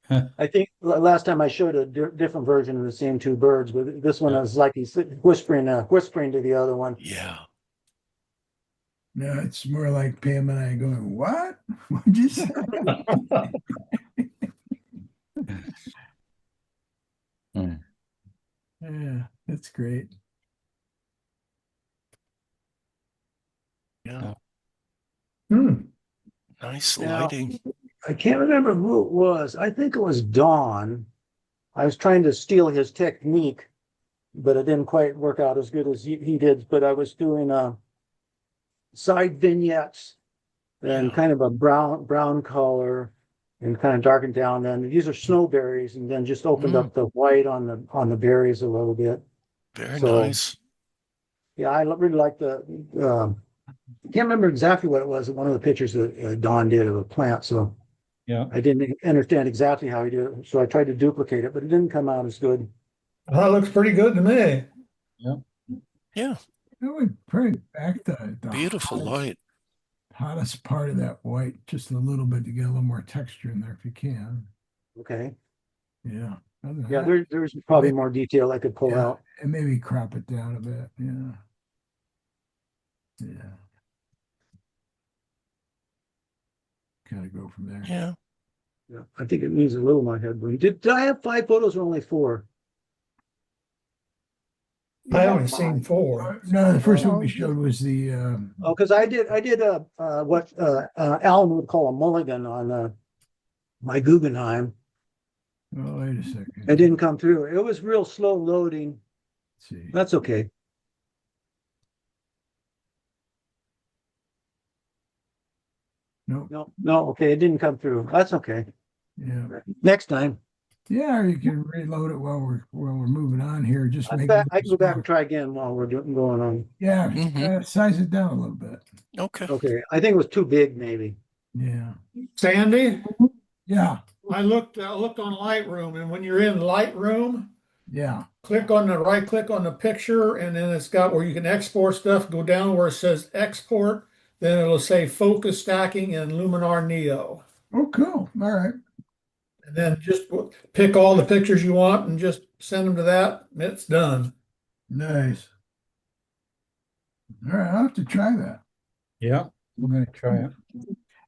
I think last time I showed a different version of the same two birds, but this one is like he's whispering to the other one. Yeah. No, it's more like Pam and I going, "What? What'd you say?" Yeah, that's great. Yeah. Hmm. Nice Now- lighting. I can't remember who it was. I think it was Don. I was trying to steal his technique, but it didn't quite work out as good as he did. But I was doing side vignettes and Yeah. kind of a brown color and kind of darkened down. Then these are snowberries, and then just opened up the white on the berries a little bit. Very So- nice. Yeah, I really like the. I can't remember exactly what it was. One of the pictures that Don did of a plant. So Yeah. I didn't understand exactly how he did it. So I tried to duplicate it, but it didn't come out as good. That looks pretty good to me. Yeah. I would bring back the Beautiful light. hottest part of that white just a little bit to get a little more texture in there if you can. Okay. Yeah. Other than Yeah, that, there's probably more detail I could pull yeah, out. and maybe crop it down a bit. Yeah. Yeah. Kind of go from there. Yeah. Yeah, I think it needs a little more headroom. Did I have 5 photos or only 4? I only seen 4. No, the first one we showed was the Oh, because I did what Alan would call a mulligan on my Guggenheim. oh, wait a second. It didn't come through. It was real slow loading. Let's see. That's okay. Nope. No, okay, it didn't come through. That's okay. Yeah. Next time. Yeah, or you can reload it while we're moving on here. Just I make can it go back smaller. and try again while we're going on. Yeah, Mhm. size it down a little bit. Okay. Okay, I think it was too big, maybe. Yeah. Sandy, Yeah. I looked on Lightroom, and when you're in Lightroom, Yeah. right click on the picture, and then it's got where you can export stuff. Go down where it says export, then it'll say focus stacking and Luminar Neo. Oh, cool. All right. And then just pick all the pictures you want and just send them to that. And it's done. Nice. All right. I'll have to try that. Yeah, I'm going to try it.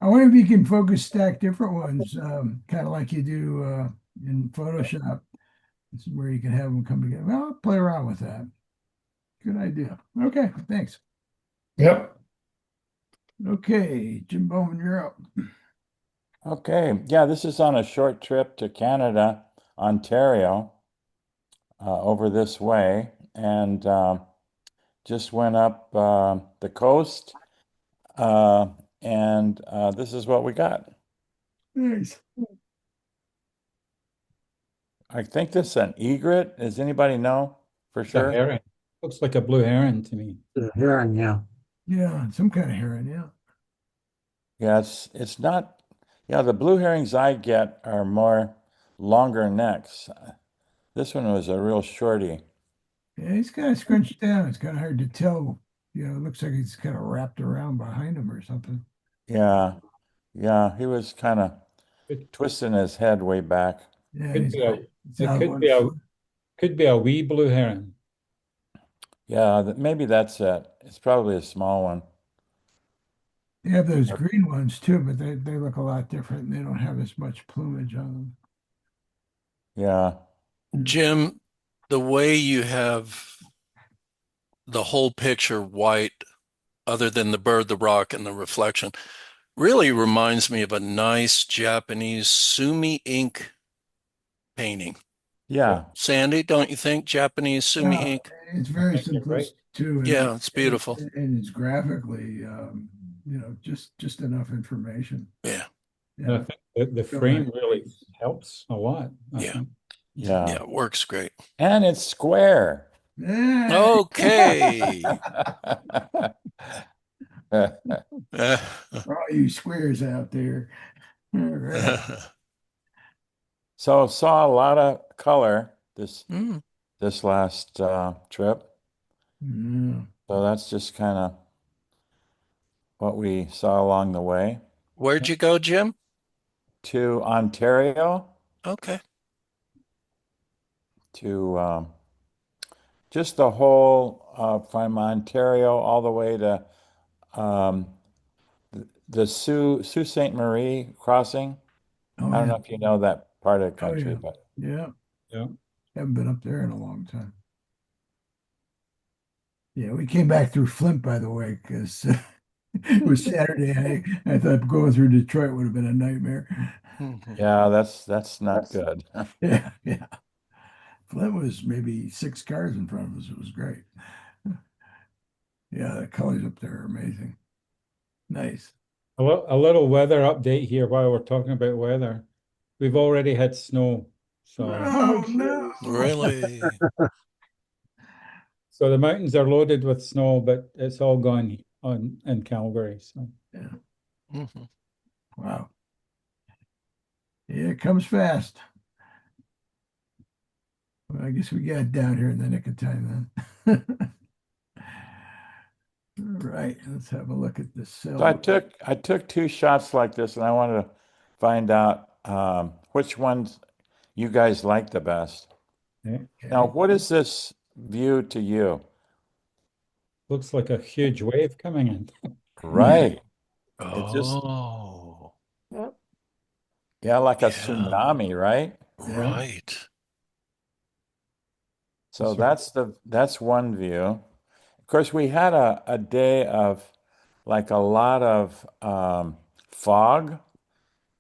I wonder if you can focus stack different ones, kind of like you do in Photoshop. This is where you can have them come together. Well, I'll play around with that. Good idea. Okay, thanks. Yep. Okay, Jim Bowman, you're up. Okay, yeah, this is on a short trip to Canada, Ontario, over this way, and just went up the coast, and this is what we got. Nice. I think this is an egret. Does anybody know for It's a sure? heron. Looks like a blue heron to me. The heron, yeah. Yeah, some kind of heron, yeah. Yeah, it's not. Yeah, the blue herrings I get are more longer necks. This one was a real shorty. Yeah, he's kind of scrunched down. It's kind of hard to tell. You know, it looks like he's kind of wrapped around behind him or something. Yeah, yeah, he was kind of It twisting his head way back. Yeah, could he's be a, it's it out could one be a, foot. could be a wee blue heron. Yeah, maybe that's it. It's probably a small one. They have those green ones too, but they look a lot different. They don't have as much plumage on them. Yeah, Jim, the way you have the whole picture white, other than the bird, the rock, and the reflection, really reminds me of a nice Japanese sumi ink painting. yeah, Sandy, don't you think? Japanese sumi Yeah, ink? it's very think you're right. simplistic too. Yeah, it's beautiful. And it's graphically, just enough information. Yeah, And I Yeah. think the frame really helps a lot. I Yeah. think. yeah. yeah, it works great. And it's square. Yeah. Okay. For all you squares out there. All right. So saw a lot of color this Mm. this last trip. Yeah. So that's just kind of what we saw along the way Where'd you go, Jim? to Ontario Okay. to just the whole from Ontario all the way to um, the Sault Ste. Marie crossing. Oh, I don't yeah. know if you know that part of the Oh, country, yeah. but Yeah. Yeah. Haven't been up there in a long time. Yeah, we came back through Flint, by the way, because it was Saturday. I thought going through Detroit would have been a nightmare. yeah, that's not good. Yeah, yeah. Flint was maybe 6 cars in front of us. It was great. Yeah, the colors up there are amazing. Nice. A little weather update here while we're talking about weather. We've already had snow, so Oh, no. Really? so the mountains are loaded with snow, but it's all gone on in Calgary. So Yeah. Mhm. Wow. Yeah, it comes fast. Well, I guess we got down here in the nick of time then. All right, let's have a look at the cell. So I took 2 shots like this, and I wanted to find out which ones you guys like the best. yeah. Now, what is this view to you? Looks like a huge wave coming in. Right. It just Oh, yeah, like a Yeah. tsunami, right? right. So That's that's one view. Of course, we had a day of like a lot of fog,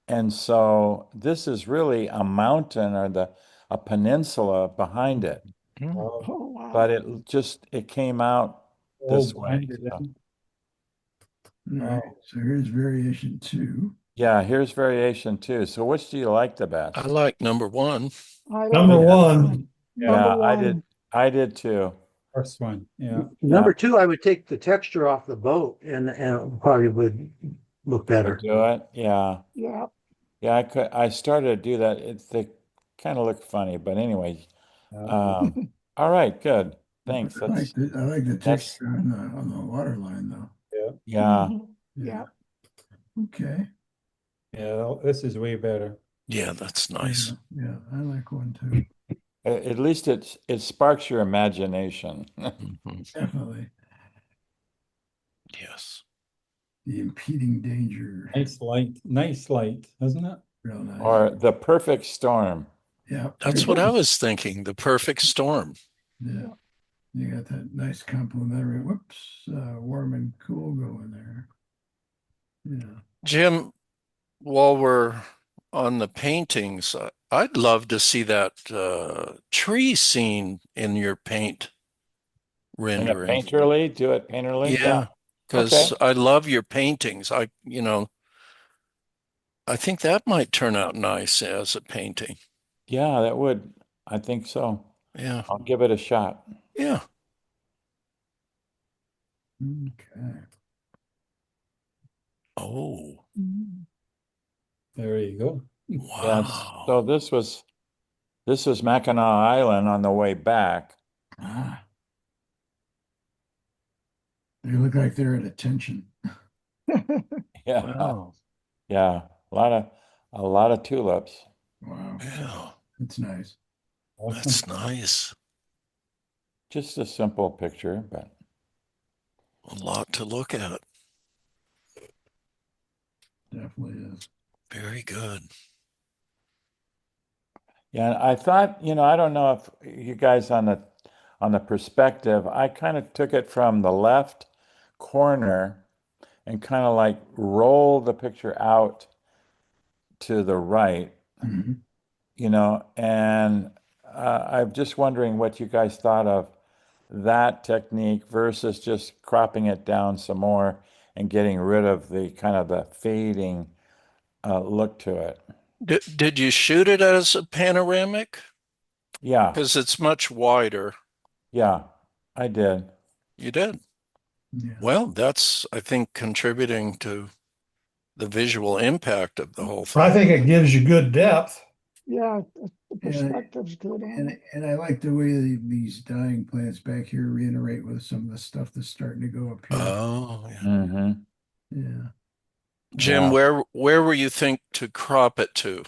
and so this is really a mountain or a peninsula behind it. Mm. Oh, wow. But it came out this all way. blended So, in. All right, so here's variation 2. yeah, here's variation 2. So which do you like the best? I like number one. I like Number that one. Yeah, Number I one. did. I did too. First one, yeah. Number 2, I would take the texture off the boat and it probably would look better. Do it. Yeah. Yeah. Yeah, I started to do that. They kind of look funny, but anyway. All right, good. Thanks. I like the That's texture on the water line though. yeah. Mhm. Yeah. Okay. Yeah, this is way better. Yeah, that's nice. Yeah, I like one too. At least it sparks your imagination. Mhm. Definitely. Yes. The impeding danger. Nice light, isn't it? Real nice. Or the perfect storm. Yeah. That's what I was thinking. The perfect storm. Yeah. You got that nice complimentary, warm and cool going there. Yeah. Jim, while we're on the paintings, I'd love to see that tree scene in your paint And a rendering. painterly, do it painterly. Yeah, Yeah. because Okay. I love your paintings. I think that might turn out nice as a painting. Yeah, that would. I think so. Yeah. I'll give it a shot. Yeah. Okay. Oh, Mhm. There you go. Yes. wow. So this was Mackinac Island on the way back. Ah, they look like they're at attention. Yeah. Wow. Yeah. A lot of tulips. Wow. Yeah. It's nice. Awesome. That's nice. Just a simple picture, but A lot to look at. Definitely is. Very good. yeah, I thought, I don't know if you guys on the perspective, I kind of took it from the left corner and kind of like rolled the picture out to the right, Mhm. and I'm just wondering what you guys thought of that technique versus just cropping it down some more and getting rid of the kind of the fading look to it. Did you shoot it as a panoramic? Yeah, Because it's much wider. yeah, I did. You did. Yeah. Well, that's, I think, contributing to the visual impact of the whole I thing. think it gives you good depth. Yeah, the And, perspective's good on and it. and I like the way these dying plants back here reiterate with some of the stuff that's starting to go up here. Oh, yeah. Mm-hmm. Yeah. Jim, Yeah. where were you think to crop it to?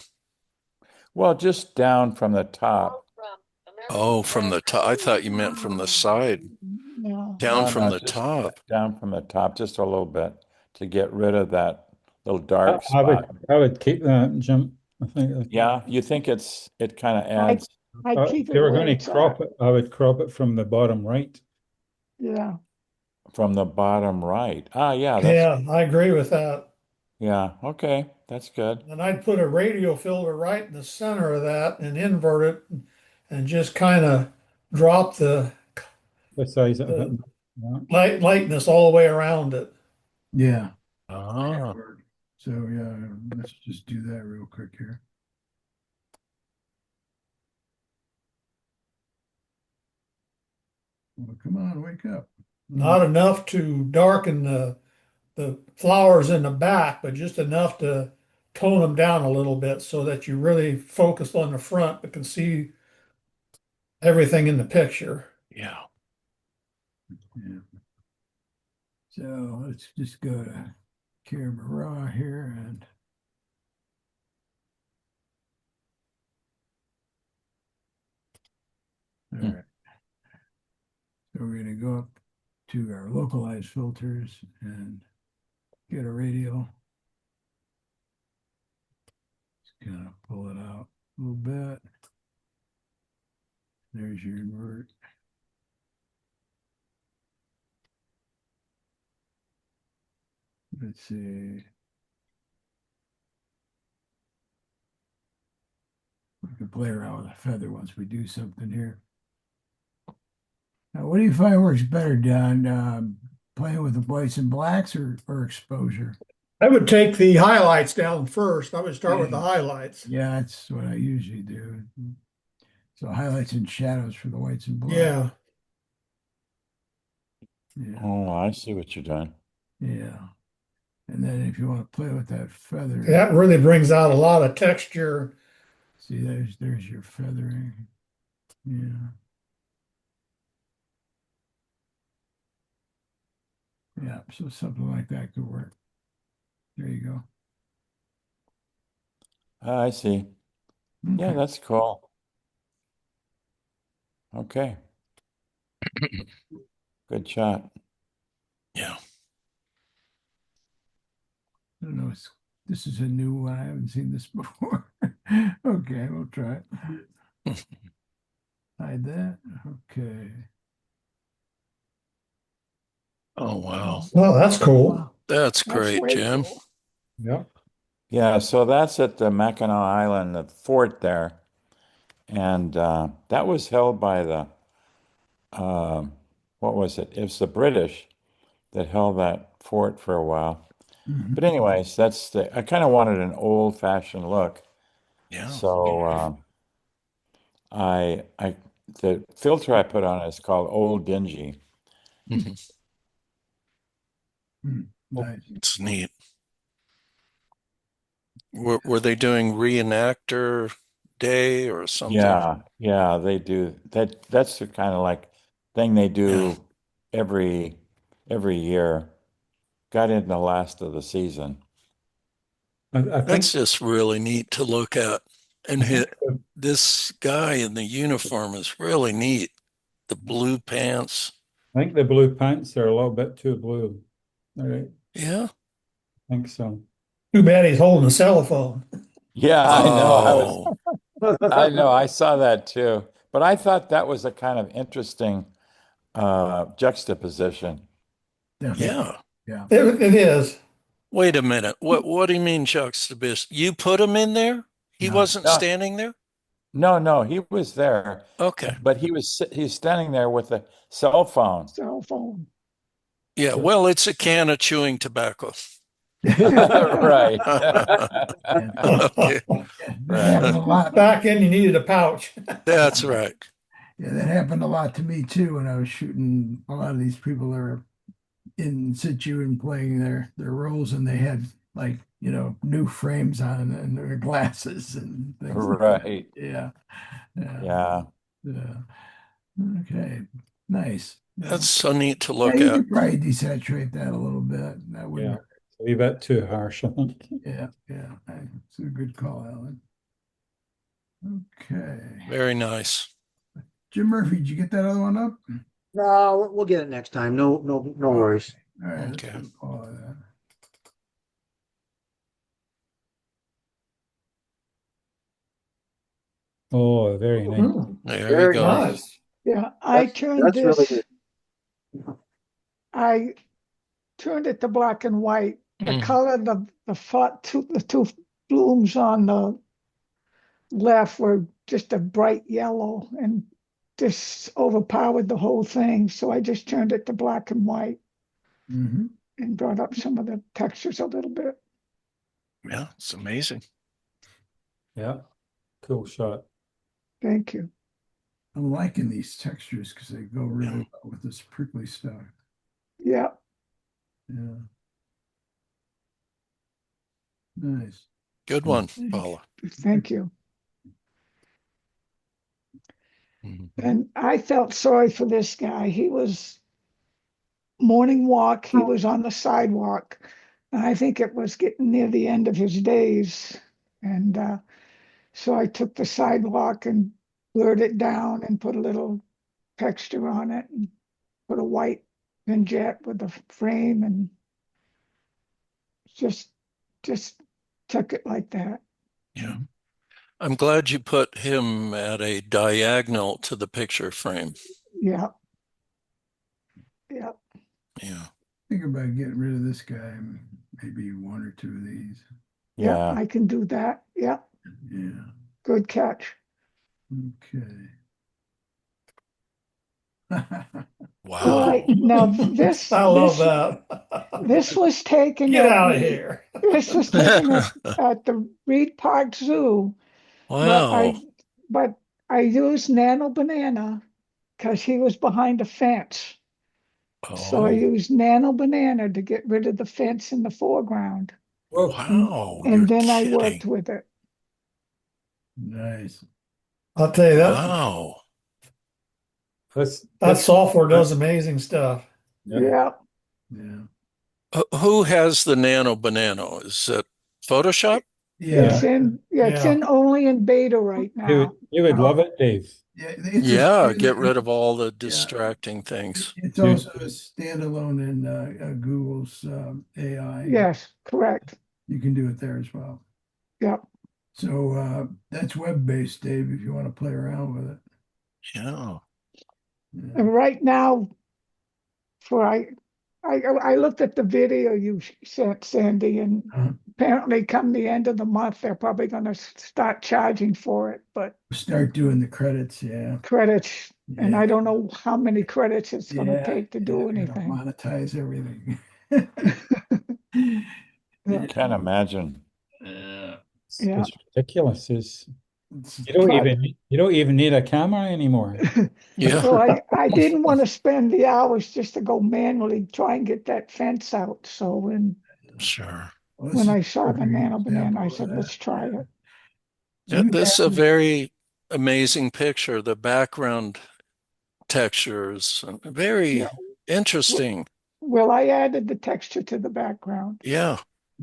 Well, just down from the top. Oh, from the top. I thought you meant from the side. Yeah. Down No, from no, the just top. down from the top, just a little bit to get rid of that little I, dark I would spot. I would keep that, Jim. I think Yeah, you think it kind of I adds I'd keep if it they were where going it's to crop at. it, I would crop it from the bottom right. Yeah. from the bottom right. Ah, yeah, Yeah, I agree with that. yeah, okay, that's good. And I'd put a radio filter right in the center of that and invert it and just kind of drop The size of it. the Yeah. lightness all the way around it. Yeah. Ah, So yeah, let's just do that real quick here. Well, come on, wake up. Not enough to darken the flowers in the back, but just enough to tone them down a little bit so that you really focus on the front but can see everything in the picture. yeah. Yeah. So let's just go to Camera Raw here and all Hmm. right. So we're gonna go up to our localized filters and get a radial. Just kind of pull it out a little bit. There's your invert. Let's see. We can play around with a feather once we do something here. Now, what do you find works better, Don? Playing with the whites and blacks or exposure? I would take the highlights down first. I would start with the highlights. Yeah, that's what I usually do. So highlights and shadows for the whites and blacks. Yeah. Yeah. Oh, I see what you're doing. Yeah. And then if you want to play with that feather, That really brings out a lot of texture. see, there's your feathering. Yeah. Yeah, so something like that could work. There you go. I see. Yeah, Okay. that's cool. Okay. Good shot. Yeah. I don't know. This is a new one. I haven't seen this before. Okay, we'll try it. Hide that. Okay. Oh, wow. Oh, that's cool. Wow, That's that's great, way Jim. cool. Yeah. Yeah, so that's at the Mackinac Island, the fort there. And that was held by the, what was it? It was the British that held that fort for a while. Mhm. But anyways, I kind of wanted an old-fashioned look. Yeah. So the filter I put on it is called Old Dingy. Mhm. Nice. It's neat. Were they doing reenactor day or something? Yeah, they do. That's the kind of like thing they do every year. Got in the last of the season. I think That's just really neat to look at. And this guy in the uniform is really neat. The blue pants. I think the blue pants are a little bit too blue. All right. Yeah. I think so. Too bad he's holding a cell phone. Yeah, I know. Oh, I know. I saw that too. But I thought that was a kind of interesting juxtaposition. Definitely. yeah. Yeah. It is. Wait a minute. What do you mean juxtaposition? You put him in there? He No. wasn't No. standing there? No, he was there, Okay. but he's standing there with a cell phone. Cell phone. Yeah. Well, it's a can of chewing tobacco. Right. Okay. That happened a lot. Back then, you needed a pouch. That's right. Yeah, that happened a lot to me too when I was shooting a lot of these people that are in situ and playing their roles, and they had like, new frames on and their glasses and things like that. Right. Yeah. Yeah. Yeah. Yeah. Okay. Nice. Yeah. That's so neat to Yeah, look you at. could probably desaturate that a little bit. That would Yeah. A wee bit too harsh, I think. Yeah. It's a good call, Alan. Okay. Very nice. Jim Murphy, did you get that other one up? No, we'll get it next time. No worries. All right. Okay. Let's call it that. Oh, very nice. Mm, There you Very go. nice. Yeah, I That's- turned that's really this, I turned it to black and white. The Mhm. color, the two blooms on the left were just a bright yellow and just overpowered the whole thing. So I just turned it to black and white Mhm. and brought up some of the textures a little bit. Yeah, it's amazing. Yeah. Cool shot. Thank you. I'm liking these textures because they go really well with this prickly stuff. Yeah, Yeah. Nice. Good one, Paula. thank you. Mhm. And I felt sorry for this guy. He was morning walk, he was on the sidewalk. And I think it was getting near the end of his days. And so I took the sidewalk and blurred it down and put a little texture on it and put a white vignette with the frame and just took it like that. Yeah. I'm glad you put him at a diagonal to the picture frame. Yeah. Yeah. Yeah. Think about getting rid of this guy, maybe one or two of these. Yeah, Yeah. I can do that. Yeah, Yeah. good catch. Okay. All Wow. right, now this I love that. this was taken Get at out of the- here. This was taken at the Reed Park Zoo, Wow. but I used Nano Banana because he was behind a fence. So I Oh, used Nano Banana to get rid of the fence in the foreground. wow. And You're then I kidding. worked with it. Nice. I'll tell you that Wow. that software does amazing stuff. Yeah. Yeah. Who has the Nano Banana? Is it Photoshop? It's Yeah. it's in only in beta right now. You would love it, Dave. Yeah. It's Yeah, a get rid stand- of all the yeah. distracting things. It's also a standalone in Google's AI. Yes, correct. You can do it there as well. Yep. So that's web-based, Dave, if you want to play around with it. Yeah. Yeah. And right now, for I looked at the video you sent, Sandy, and Uh-huh. apparently come the end of the month, they're probably going to start charging for it, but Start doing the credits, yeah. credits, and Yeah. I don't know how many credits it's going to Yeah, take to do Gotta anything. monetize everything. Yeah. Can't imagine. Yeah. Yeah. It's ridiculous. It's- You don't But- even need a camera anymore. Yeah. So I didn't want to spend the hours just to go manually try and get that fence out. So when Sure. Well, when this I is a saw the perfect Nano Banana, I example said, of let's that. try Yeah. it. Yeah, You this is a have- very amazing picture. The background textures, very Yeah. interesting. Well, I added the texture to the background, Yeah.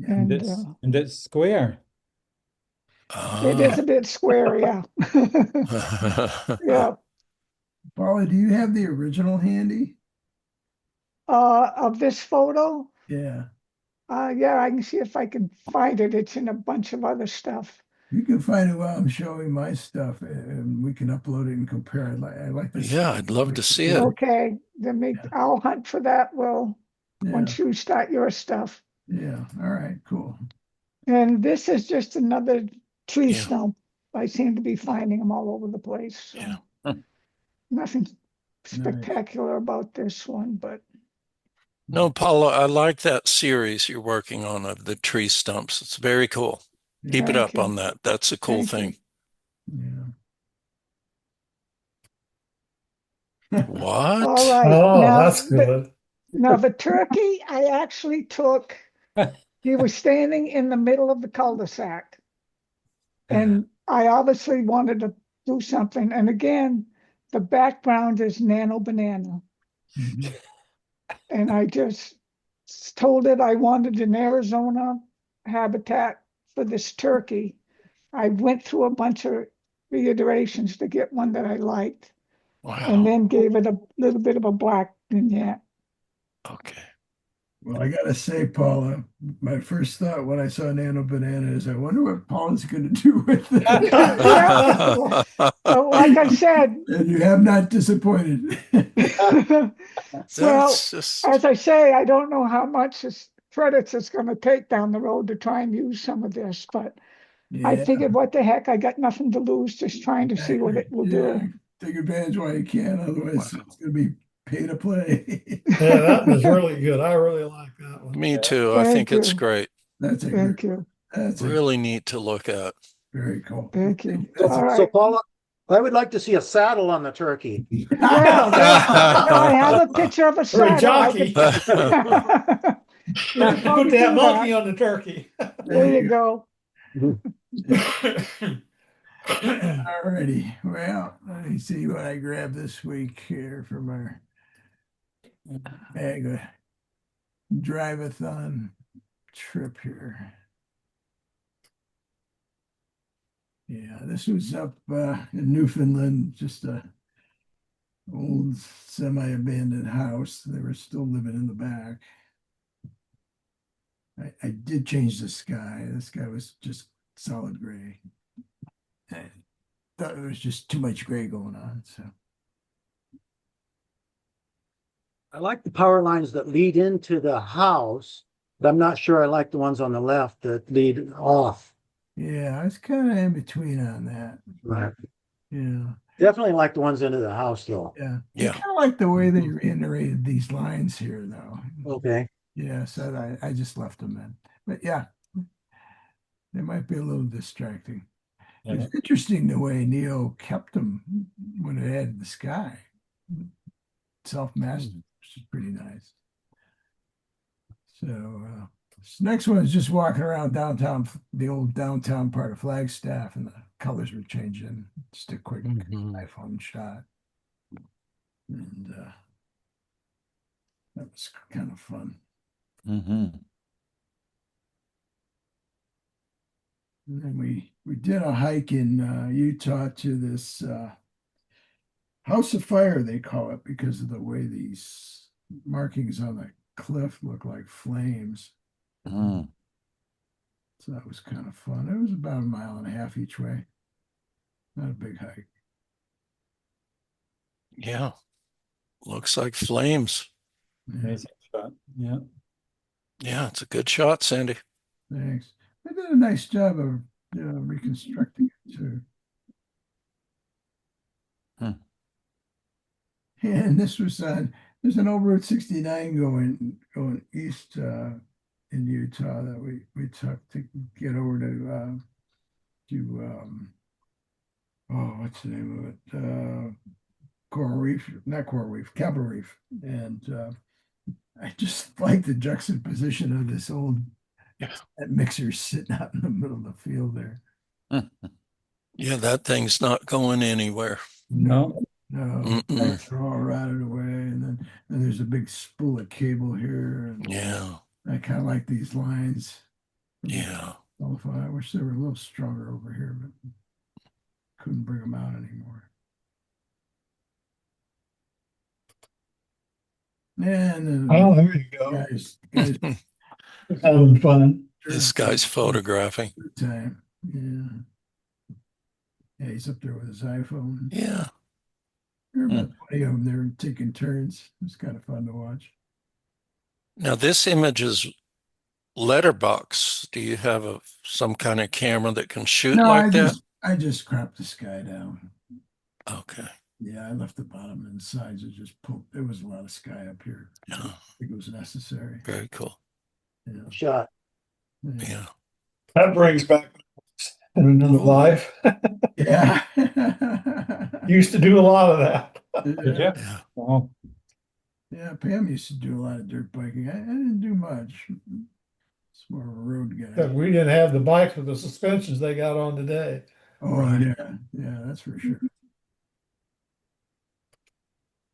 and And it's square. it is a bit square, yeah. Yeah. Paula, do you have the original handy? Of this photo, Yeah. yeah, I can see if I can find it. It's in a bunch of other stuff. You can find it while I'm showing my stuff and we can upload it and compare it. I like this. Yeah, I'd love to see it. Okay, then I'll hunt for that. Well, Yeah. once you start your stuff. Yeah. All right. Cool. And this is just another tree Yeah. stump. I seem to be finding them all over the place. So Yeah. nothing spectacular about this one, but No, Paula, I like that series you're working on of the tree stumps. It's very cool. Keep it Thank up you. on that. That's a cool Thank you. thing. Yeah. What? all right. Oh, now, that's good. Now the turkey, I actually took. He was standing in the middle of the cul-de-sac, and I obviously wanted to do something. And again, the background is Nano Banana, Mhm. and I just told it I wanted an Arizona habitat for this turkey. I went through a bunch of reiterations to get one that I liked, and Wow. then gave it a little bit of a black vignette. Okay. Well, I gotta say, Paula, my first thought when I saw Nano Banana is, I wonder what Paula's going to do with it. So, like I said, And you have not disappointed. well, That's just as I say, I don't know how much credits it's going to take down the road to try and use some of this, but I Yeah, figured, what the heck, I got nothing to lose, just trying to see what it will yeah. do. Take advantage while you can, otherwise Wow. it's going to be pay to play. Yeah, that was really good. I really like that one. me too. I Thank think it's you. great. That's a Thank good, you. that's a Really neat to look at. very cool. Thank you. That's All So right. Paula, I would like to see a saddle on the turkey. Yeah, no, I have a picture of a Or a saddle. I jockey. could- You Yeah, could probably put that do monkey that. on the turkey. There you go. All righty. Well, let me see what I grabbed this week here from our ag drive-a-thon trip here. Yeah, this was up in Newfoundland, just a old semi-abandoned house. They were still living in the back. I did change the sky. The sky was just solid gray. I thought there was just too much gray going on. So I like the power lines that lead into the house, but I'm not sure I like the ones on the left that lead off. yeah, I was kind of in between on that. Right. Yeah, Definitely like the ones into the house though. yeah. Yeah. I kind of like the way they reiterated these lines here, though. Okay. Yeah, so I just left them in. But yeah, they might be a little distracting. Yeah. It's interesting the way Neo kept them when it had the sky. Self-mastered which is pretty nice. So this next one is just walking around downtown, the old downtown part of Flagstaff, and the colors were changing. Just a quick iPhone shot. And that was kind of fun. Mm-hmm. And then we did a hike in Utah to this House of Fire, they call it, because of the way these markings on the cliff look like flames. Mm. So that was kind of fun. It was about 1.5 miles each way. Not a big hike. Yeah. Looks like flames. Yeah, Amazing shot. Yeah. Yeah, it's a good shot, Sandy. thanks. They did a nice job of reconstructing it too. Hmm. And this was there's an old Route 69 going east in Utah that we took to get over to what's the name of it? Coral Reef, not Coral Reef, Capitol Reef. And I just like the juxtaposition of this old that mixer sitting out in the middle of the field there. Yeah, that thing's not going anywhere. No. No, Mm-mm. they're all rotted away, and then there's a big spool of cable here, and Yeah, I kind of like these lines. yeah. Telephone. I wish they were a little stronger over here, but couldn't bring them out anymore. And then Oh, there you go. guys, Having fun. This guy's photographing. good time. Yeah. Yeah, he's up there with his iPhone. Yeah. There are about 20 of them there taking turns. It's kind of fun to watch. Now this image is letterbox. Do you have some kind of camera that can shoot No, like that? I just cropped the sky down. Okay. Yeah, I left the bottom and the sides are just pulled. There was a lot of sky up here. Yeah. I think it was necessary. Very cool. Yeah. Shot. Yeah. That brings back in another life. Yeah. Used to do a lot of that. Yeah. Yeah. Wow. Yeah, Pam used to do a lot of dirt biking. I didn't do much. It's more of a road guy. Because we didn't have the bikes with the suspensions they got on today. Oh, Right. yeah. Yeah, that's for sure.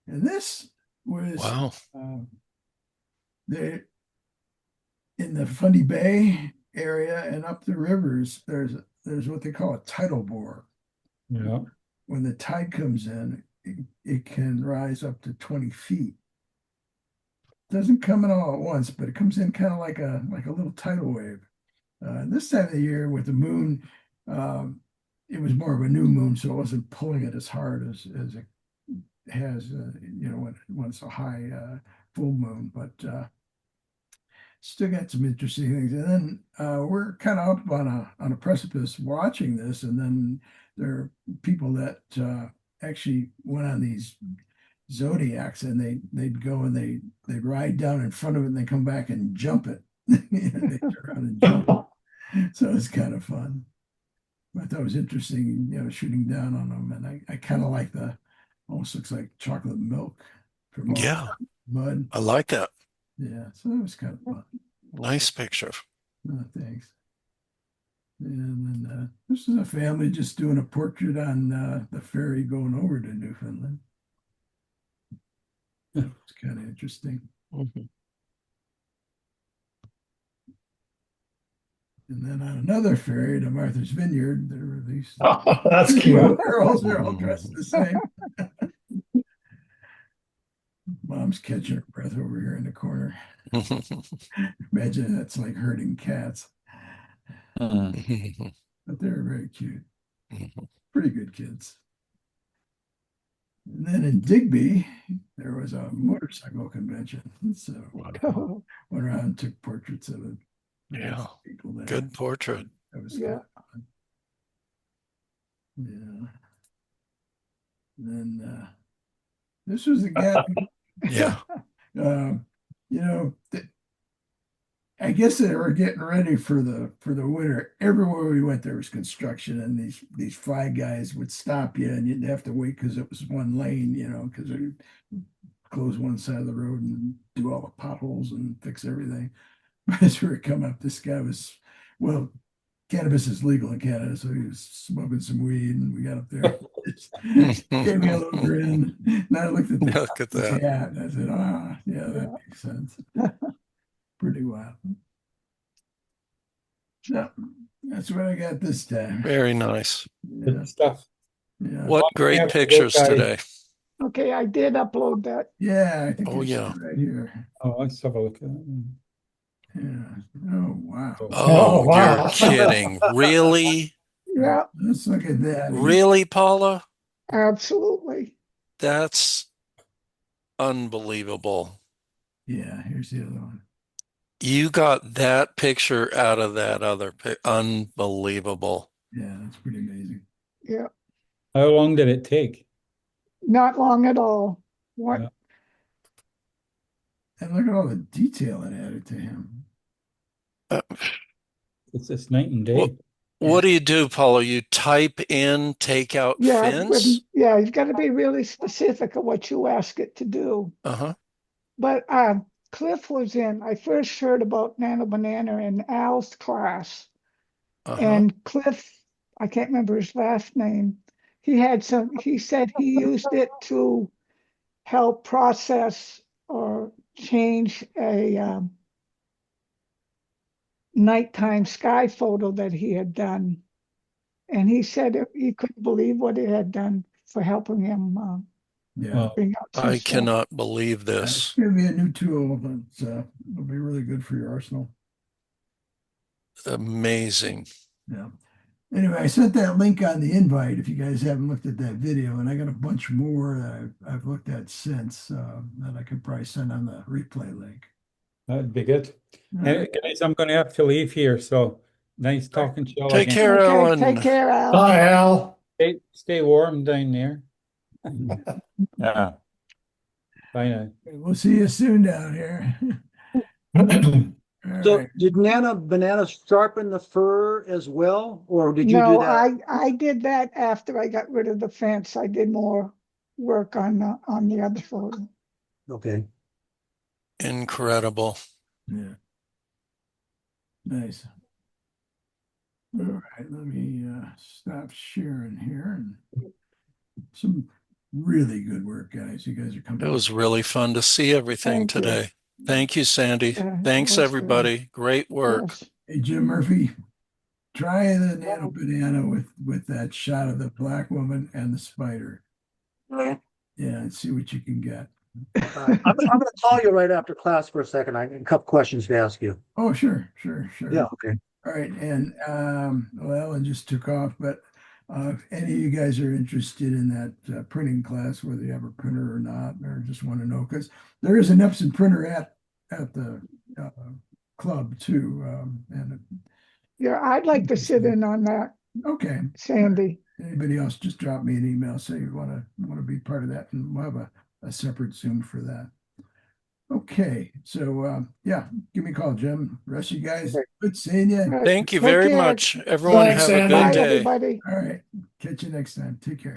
And this was Wow. they in the Fundy Bay area and up the rivers, there's what they call a tidal bore. Yeah. When the tide comes in, it can rise up to 20 feet. Doesn't come in all at once, but it comes in kind of like a little tidal wave. This time of the year with the moon, it was more of a new moon, so it wasn't pulling it as hard as it has, when it's a high full moon, but still got some interesting things. And then we're kind of up on a precipice watching this, and then there are people that actually went on these zodiacs, and they'd go and they'd ride down in front of it, and they come back and jump it. They turn around and jump it. So it's kind of fun. I thought it was interesting, shooting down on them, and I kind of like almost looks like chocolate milk from all Yeah. the mud. I like that. Yeah, so that was kind of fun. Nice picture. Thanks. And then this is a family just doing a portrait on the ferry going over to Newfoundland. That was kind of interesting. Mhm. And then on another ferry to Martha's Vineyard, there were these. That's cute. They're all dressed the same. Mom's catching her breath over here in the corner. Imagine that's like herding cats. Mm. But they're very cute. Pretty good kids. And then in Digby, there was a motorcycle convention. So Oh, went around and took portraits of the Yeah. people there. Good portrait. That was Yeah. kind of fun. Yeah. And then this was the guy. Yeah. I guess they were getting ready for the winter. Everywhere we went, there was construction, and these flag guys would stop you, and you'd have to wait because it was one lane, because close one side of the road and do all the potholes and fix everything. But as we were coming up, this guy was, well, cannabis is legal in Canada, so he was smoking some weed, and we got up there. Gave me a little grin. And I looked at the Look at that. hat, and I said, yeah, that makes sense. Pretty wild. So that's what I got this time. Very nice. Yeah, Good stuff. yeah. What Yeah, great good pictures guy. today. Okay, I did upload that. Yeah, I think Oh, it's yeah. right here. Oh, let's have a look at it. Yeah. Oh, wow. Oh, wow. you're kidding. Really? Yeah, Let's look at that. Really, Paula? absolutely. That's unbelievable. Yeah, here's the other one. You got that picture out of that other unbelievable. Yeah, that's pretty amazing. Yeah, How long did it take? not long at all. What? Yeah. And look at all the detail it added to him. Uh, It's night and day. Well, what do you do, Paula? You type in take out Yeah, fence? yeah, you've got to be really specific of what you ask it to do. Uh-huh. But Cliff was in, I first heard about Nano Banana in Al's class. Uh-huh. And Cliff, I can't remember his last name. He said he used it to help process or change a nighttime sky photo that he had done. And he said he couldn't believe what it had done for helping him Yeah. Well, bring out some I stuff. cannot believe It's this. going to be a new tool that will be really good for your arsenal. Amazing. Yeah. Anyway, I sent that link on the invite if you guys haven't looked at that video, and I got a bunch more that I've looked at since that I could probably send on the replay link. that'd be good. All Hey, right. guys, I'm going to have to leave here. So nice talking to you all Take again. care, Okay, Ellen. take care, Al. Bye, Al. Stay warm down there. Yeah. Bye now. We'll see you soon down here. All So right. did Nana Banana sharpen the fur as well, or did you do No, that? I did that after I got rid of the fence. I did more work on the other photo. Okay. Incredible. Yeah. Nice. All right, let me stop sharing here. And some really good work, guys. You guys are coming. It was really fun to see everything Thank you. today. Thank you, Sandy. Yeah, Thanks, it was good. everybody. Great work. Yes. Hey, Jim Murphy, try the Nano Banana with that shot of the black woman and the spider. Yeah, and see what you can get. I'm going to call you right after class for a second. I got a couple questions to ask you. Oh, sure. Yeah, okay. All right, and well, Ellen just took off, but if any of you guys are interested in that printing class, whether you have a printer or not, or just want to know, because there is an Epson printer at the club too, and Yeah, I'd like to sit in on that, okay. Sandy. Anybody else, just drop me an email, say you want to be part of that, and we'll have a separate Zoom for that. Okay, so yeah, give me a call, Jim. Rest of you guys, good seeing you. Right, Thank you take very care. much. Everyone Thanks, have a Sandy. good Bye, day. everybody. All right, catch you next time. Take care.